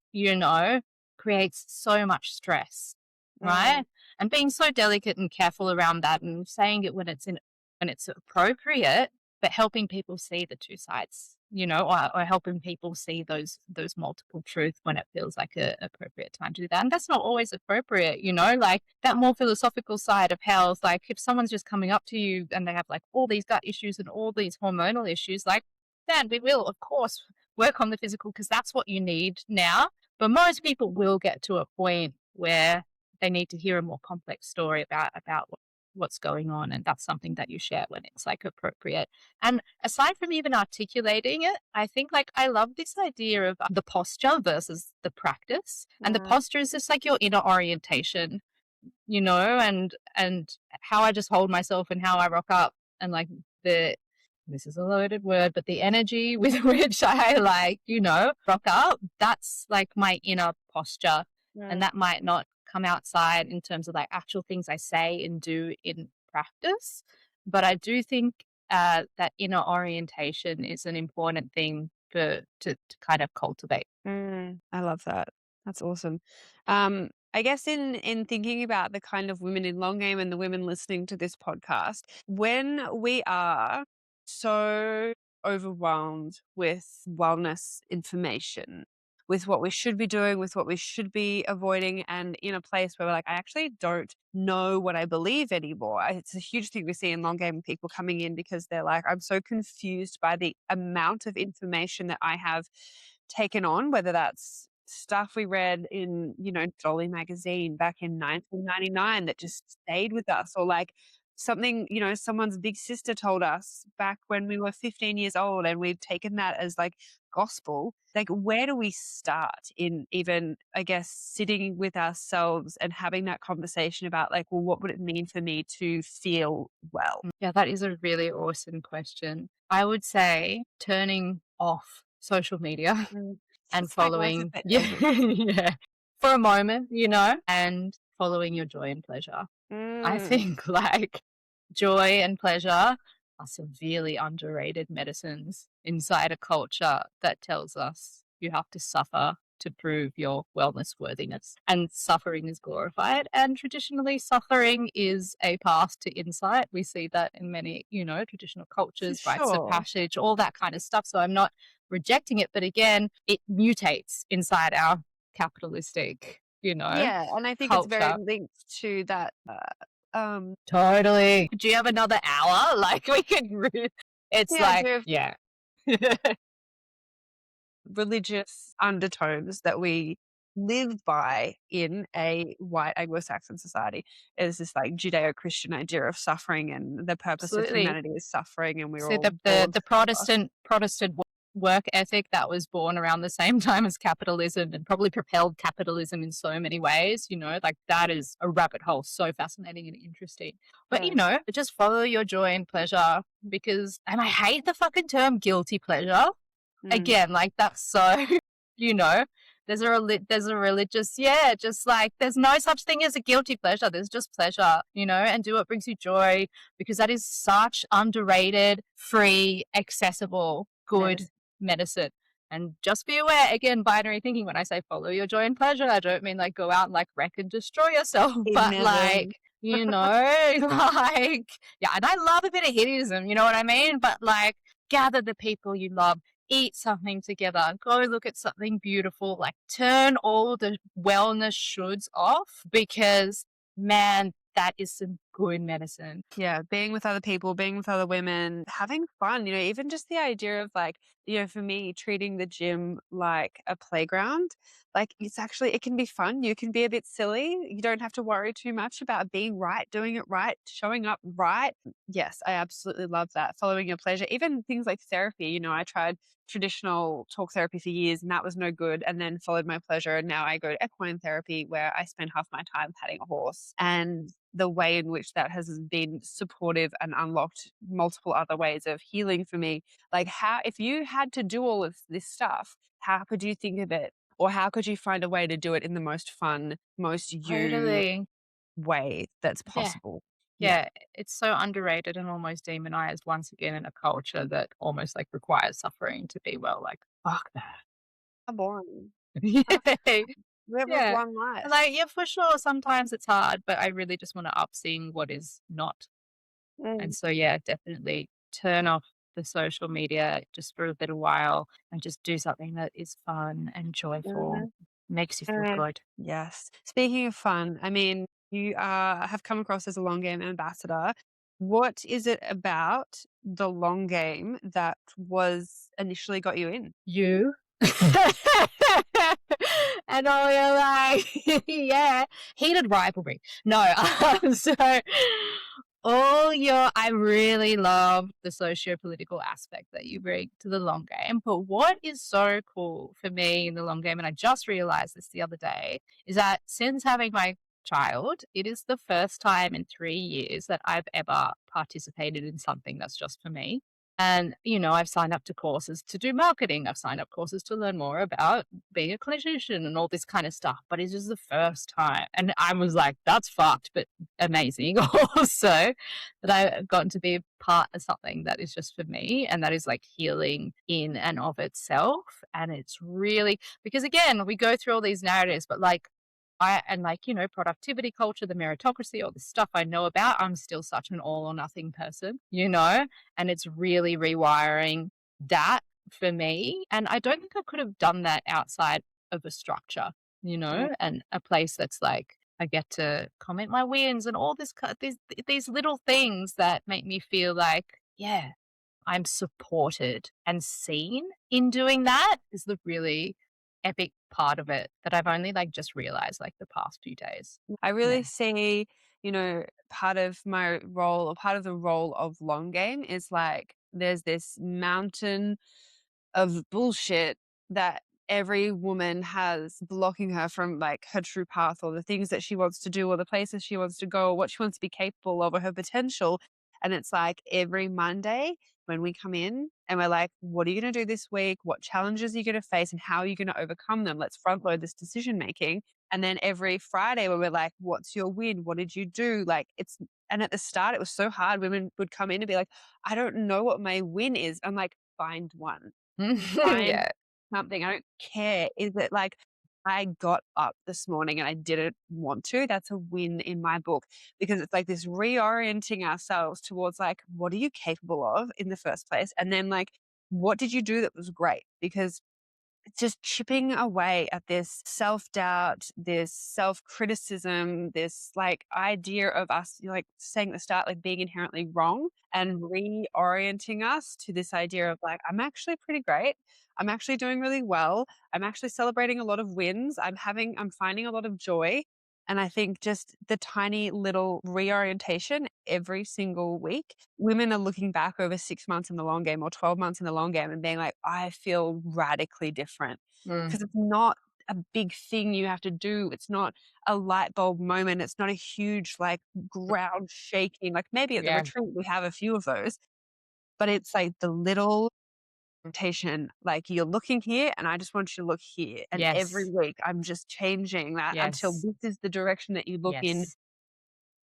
creates so much stress, Mm, right? And being so delicate and careful around that and saying it when it's appropriate, but helping people see the two sides, or helping people see those multiple truths when it feels like a appropriate time to do that. And that's not always appropriate, like that more philosophical side of health. Like if someone's just coming up to you and they have like all these gut issues and all these hormonal issues, like then we will, of course, work on the physical because that's what you need now. But most people will get to a point where they need to hear a more complex story about what's going on, and that's something that you share when it's like appropriate. And aside from even articulating it, I think like I love this idea of the posture versus the practice. And the mm, posture is just like your inner orientation, and how I just hold myself and how I rock up, and like the this is a loaded word, but the energy with which I like, rock up, that's like my inner posture. And mm. that might not come outside in terms of like actual things I say and do in practice. But I do think that inner orientation is an important thing to kind of cultivate. I love that. That's awesome. I guess in thinking about the kind of women in long game and the women listening to this podcast, when we are so overwhelmed with wellness information, with what we should be doing, with what we should be avoiding, and in a place where we're like, I actually don't know what I believe anymore. It's a huge thing we see in long game people coming in because they're like, I'm so confused by the amount of information that I have taken on, whether that's stuff we read in, Dolly magazine back in 1999 that just stayed with us, or like something, someone's big sister told us back when we were 15 years old and we've taken that as like gospel. Like, where do we start in even, I guess, sitting with ourselves and having that conversation about like, well, what would it mean for me to feel well? Yeah, that is a really awesome question. I would say turning off social media Mm. and It's like life following, without yeah, judgment. yeah, for a moment, and following your joy and pleasure. I Mm. think like joy and pleasure are severely underrated medicines inside a culture that tells us you have to suffer to prove your wellness worthiness. And suffering is glorified. And traditionally, suffering is a path to insight. We see that in many, traditional For cultures, rites of sure. passage, all that kind of stuff. So I'm not rejecting it. But again, it mutates inside our capitalistic, Yeah, and I think it's very culture. linked to that, Totally. Do you have another hour? Like we can, it's the like, idea of yeah. religious undertones that we live by in a white Anglo-Saxon society. Is this like Judeo-Christian idea of suffering, and the purpose of Absolutely. humanity is suffering, and we're So all the born to the suffer. Protestant work ethic that was born around the same time as capitalism and probably propelled capitalism in so many ways, like that is a rabbit hole, so fascinating and interesting. But Mm, just follow your joy and pleasure, because, and I hate the fucking term guilty pleasure. mm, Again, like that's so, you know, there's a religious, yeah, just like there's no such thing as a guilty pleasure. There's just pleasure, and do what brings you joy, because that is such underrated, free, accessible, good medicine. medicine. And just be aware, again, binary thinking, when I say follow your joy and pleasure, I don't mean like go out and like wreck and destroy yourself, It but never. like, like, yeah, and I love a bit of hideism, you know what I mean? But like, gather the people you love, eat something together, go look at something beautiful, like turn all the wellness shoulds off, because man, that is some good medicine. Yeah, being with other people, being with other women, having fun, even just the idea of like, for me, treating the gym like a playground, like it can be fun. You can be a bit silly. You don't have to worry too much about being right, doing it right, showing up right. Yes, I absolutely love that. Following your pleasure, even things like therapy. I tried traditional talk therapy for years and that was no good, and then followed my pleasure. And now I go to equine therapy where I spend half my time patting a horse. And the way in which that has been supportive and unlocked multiple other ways of healing for me. Like, how, if you had to do all of this stuff, how could you think of it Or how could you find a way to do it in the most fun, most you Totally. way that's Yeah. possible? Yeah. Yeah. It's so underrated and almost demonized once again in a culture that almost like requires suffering to be well. Like, fuck How boring. that. How Yeah. we have like Yeah. one life. Like, yeah, for sure. Sometimes it's hard, but I really just want to up seeing what is not. And Mm, so, yeah, definitely turn off the social media just for a little while and just do something that is fun and joyful, mhm, makes you feel mm. good. Yes. Speaking of fun, I mean, you have come across as a long game ambassador. What is it about the long game that was initially got you in? You? And all you're like, yeah, heated rivalry. No, so I really love the socio-political aspect that you bring to the long game. But what is so cool for me in the long game, and I just realized this the other day, is that since having my child, it is the first time in 3 years that I've ever participated in something that's just for me. And, I've signed up to courses to do marketing. I've signed up courses to learn more about being a clinician and all this kind of stuff. But it's just the first time. And I was like, that's fucked, but amazing also that I've gotten to be a part of something that is just for me and that is like healing in and of itself. And it's really because again, we go through all these narratives, but productivity culture, the meritocracy, all this stuff I know about, I'm still such an all or nothing person. And it's really rewiring that for me. And I don't think I could have done that outside of a structure, Mm. and a place that's like I get to comment my wins and all these little things that make me feel like, yeah, I'm supported and seen in doing that is the really epic part of it that I've only like just realized like the past few days. I Yeah. really see, part of my role or part of the role of long game is like there's this mountain of bullshit that every woman has blocking her from like her true path or the things that she wants to do or the places she wants to go or what she wants to be capable of or her potential. And it's like every Monday when we come in and we're like, what are you going to do this week? What challenges are you going to face and how are you going to overcome them? Let's front load this decision making. And then every Friday when we're like, what's your win? What did you do? And at the start, it was so hard. Women would come in and be like, I don't know what my win is. I'm like, find one, find Yeah. something. I don't care. Is it like I got up this morning and I didn't want to? That's a win in my book because it's like this reorienting ourselves towards like, what are you capable of in the first place? And then like, what did you do that was great? Because it's just chipping away at this self-doubt, this self-criticism, this like idea of us, like saying at the start, like being inherently wrong and reorienting us to this idea of like, I'm actually pretty great. I'm actually doing really well. I'm actually celebrating a lot of wins. I'm finding a lot of joy. And I think just the tiny little reorientation every single week, women are looking back over 6 months in the long game or 12 months in the long game and being like, I feel radically different Mm. because it's not a big thing you have to do. It's not a light bulb moment. It's not a huge, like, ground shaking. Like, maybe at the Yeah. retreat, we have a few of those, but it's like the little rotation. Like, you're looking here, and I just want you to look here. And every Yes. week, I'm just changing that until Yes. this is the direction that you look in Yes.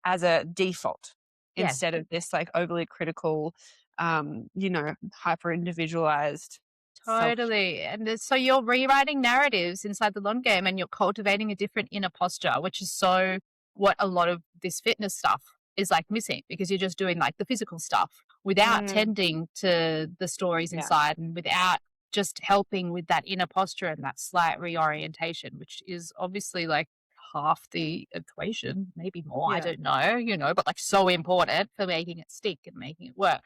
as a default Yeah. instead of this like overly critical, hyper individualized self. Totally. So you're rewriting narratives inside the long game and you're cultivating a different inner posture, which is so what a lot of this fitness stuff is like missing because you're just doing like the physical stuff without Mm, tending to the stories yeah, inside and without just helping with that inner posture and that slight reorientation, which is obviously like half the equation, maybe more, I yeah, don't know, but like so important for making it stick and making it work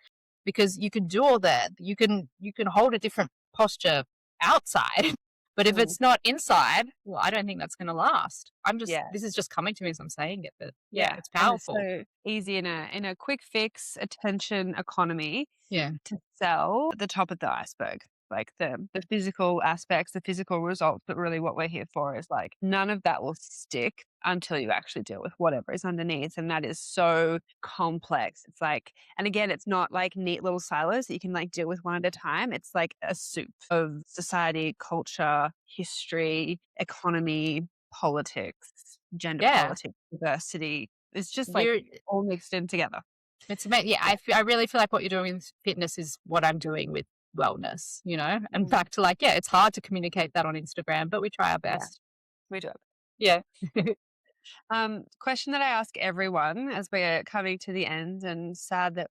because you can do all that. You can hold a different posture outside. But if mm, it's not inside, well, I don't think that's going to last. yeah, This is just coming to me as I'm saying it, but yeah, yeah, it's and it's powerful. so easy in a quick fix attention economy Yeah. to sell the top of the iceberg. like the physical aspects, the physical results, but really what we're here for is like none of that will stick until you actually deal with whatever is underneath. And that is so complex. It's like, and again, it's not like neat little silos that you can like deal with one at a time. It's like a soup of society, culture, history, economy, politics, gender Yeah. politics, diversity. It's just like You all mixed in together. It's amazing. Yeah, Yeah. I really feel like what you're doing with fitness is what I'm doing with wellness, and Mm, back to like, yeah, it's hard to communicate that on Instagram, but we try our yeah, best. we do it. Yeah. Question that I ask everyone as we're coming to the end, and sad that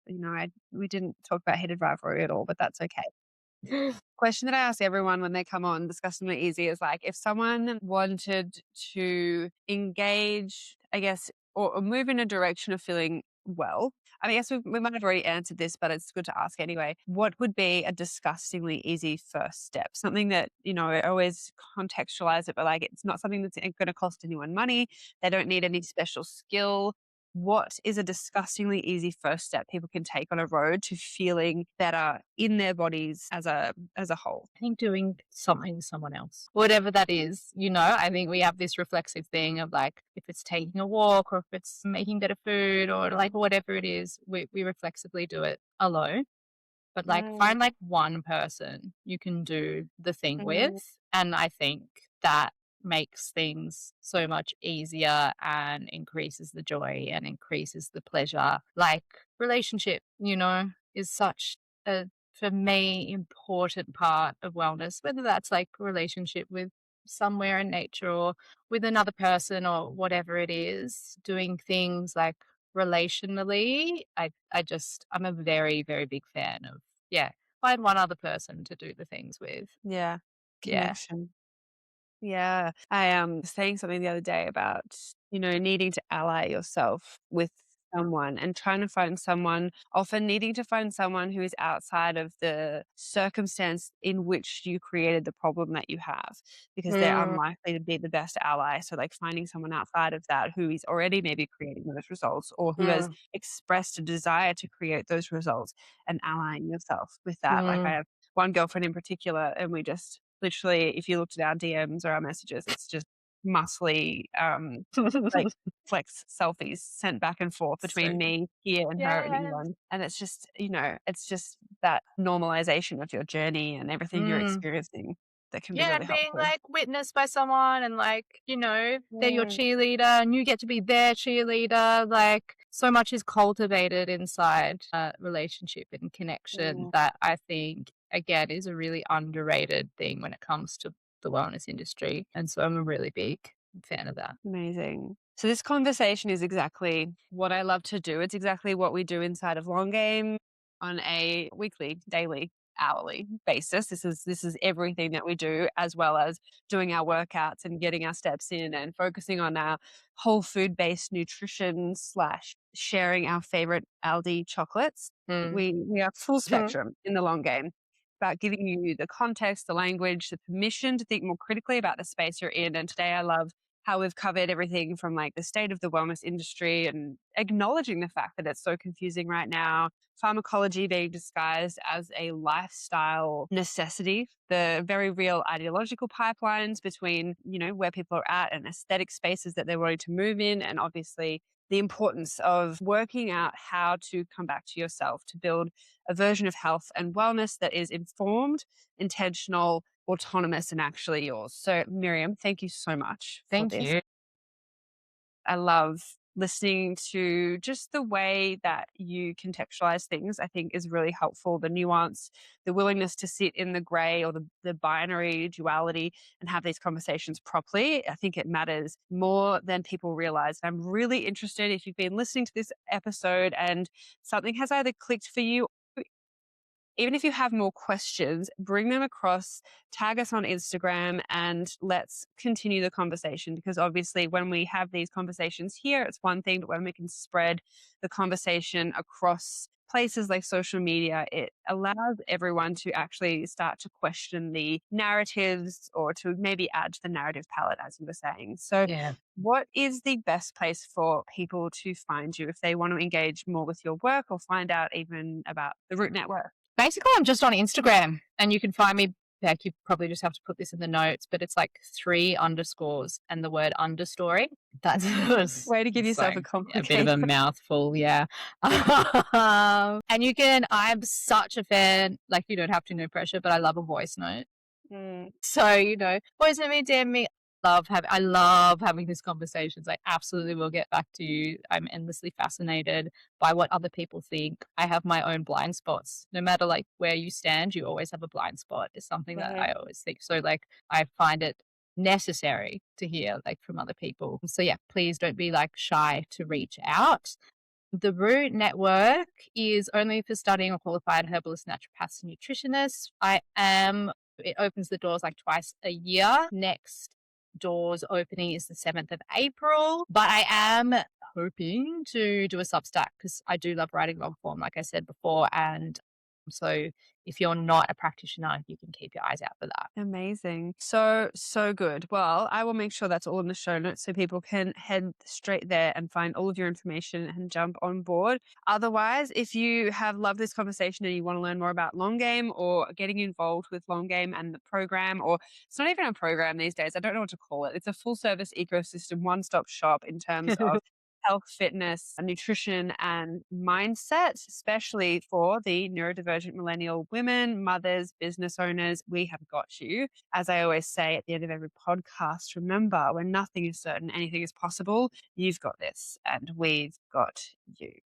we didn't talk about heated rivalry at all, but that's okay. Question that I ask everyone when they come on Disgustingly Easy is like, if someone wanted to engage, I guess, or move in a direction of feeling well, I mean, I guess we might have already answered this, but it's good to ask anyway. What would be a disgustingly easy first step? Something that, I always contextualize it, but like it's not something that's going to cost anyone money. They don't need any special skill. What is a disgustingly easy first step people can take on a road to feeling better in their bodies as a whole? I think doing something with someone else, whatever that is, I think we have this reflexive thing of like, if it's taking a walk or if it's making better food or like whatever it is, we reflexively do it alone. But like Mm, find like one person you can do the thing with. mm, And I think that makes things so much easier and increases the joy and increases the pleasure. Like relationship, is such a, for me, important part of wellness, whether that's like a relationship with somewhere in nature or with another person or whatever it is, doing things like relationally. I'm a very, very big fan of, yeah, find one other person to do the things with. yeah, Yeah. connection. Yeah. I was saying something the other day about, needing to ally yourself with someone and trying to find someone, often needing to find someone who is outside of the circumstance in which you created the problem that you have, because they're Mm, unlikely to be the best ally. So like finding someone outside of that who is already maybe creating those results or who has mm, expressed a desire to create those results and allying yourself with that. Like I mm. have one girlfriend in particular, and we just literally, if you looked at our DMs or our messages, it's just muscly, like flex selfies sent back and forth So between me here and her in yes. England. And it's just, it's just that normalization of your journey and everything you're Mm. experiencing that can be Yeah, really and being helpful. like witnessed by someone and like, they're your Mm, cheerleader and you get to be their cheerleader. Like so much is cultivated inside a relationship and connection mm, that I think again is a really underrated thing when it comes to the wellness industry. And so I'm a really big fan of that. amazing. So this conversation is exactly what I love to do. It's exactly what we do inside of Long Game on a weekly, daily, hourly basis. This is everything that we do, as well as doing our workouts and getting our steps in and focusing on our whole food based nutrition slash sharing our favorite Aldi chocolates. Mm. We are full spectrum in the Long Game, about giving you the context, the language, the permission to think more critically about the space you're in. And today I love how we've covered everything from like the state of the wellness industry and acknowledging the fact that it's so confusing right now, pharmacology being disguised as a lifestyle necessity, the very real ideological pipelines between, where people are at and aesthetic spaces that they're wanting to move in, and obviously the importance of working out how to come back to yourself to build a version of health and wellness that is informed, intentional, autonomous, and actually yours. So, Miriam, thank you so much for Thank this. you. I love listening to just the way that you contextualize things. I think is really helpful. The nuance, the willingness to sit in the gray or the binary duality and have these conversations properly. I think it matters more than people realize. I'm really interested if you've been listening to this episode and something has either clicked for you, even if you have more questions, bring them across, tag us on Instagram, and let's continue the conversation. Because obviously, when we have these conversations here, it's one thing, but when we can spread the conversation across places like social media, it allows everyone to actually start to question the narratives or to maybe add to the narrative palette, as you were saying. So, Yeah. what is the best place for people to find you if they want to engage more with your work or find out even about the Root Network? Basically, I'm just on Instagram, and you can find me. Like, you probably just have to put this in the notes, but it's like 3 underscores and the word understory. That's Way to give it's yourself like a a bit of complicated. a mouthful, yeah. And I'm such a fan, like, you don't have to, no pressure, but I love a voice note. Mm, So, voice note me, DM me. I love having these conversations. I absolutely will get back to you. I'm endlessly fascinated by what other people think. I have my own blind spots. No matter like where you stand, you always have a blind spot. It's something that mhm. I always think. So like I find it necessary to hear like from other people. So yeah, please don't be like shy to reach out. The Root Network is only for studying or qualified herbalists, naturopaths, and nutritionists. It opens the doors like twice a year. Next doors opening is the 7th of April. But I am hoping to do a Substack because I do love writing long form, like I said before. And so if you're not a practitioner, you can keep your eyes out for that. Amazing. So, so good. Well, I will make sure that's all in the show notes so people can head straight there and find all of your information and jump on board. Otherwise, if you have loved this conversation and you want to learn more about long game or getting involved with long game and the program, or it's not even a program these days, I don't know what to call it. It's a full service ecosystem, one stop shop in terms of health, fitness, nutrition, and mindset, especially for the neurodivergent millennial women, mothers, business owners. We have got you. As I always say at the end of every podcast, remember when nothing is certain, anything is possible. You've got this, and we've got you.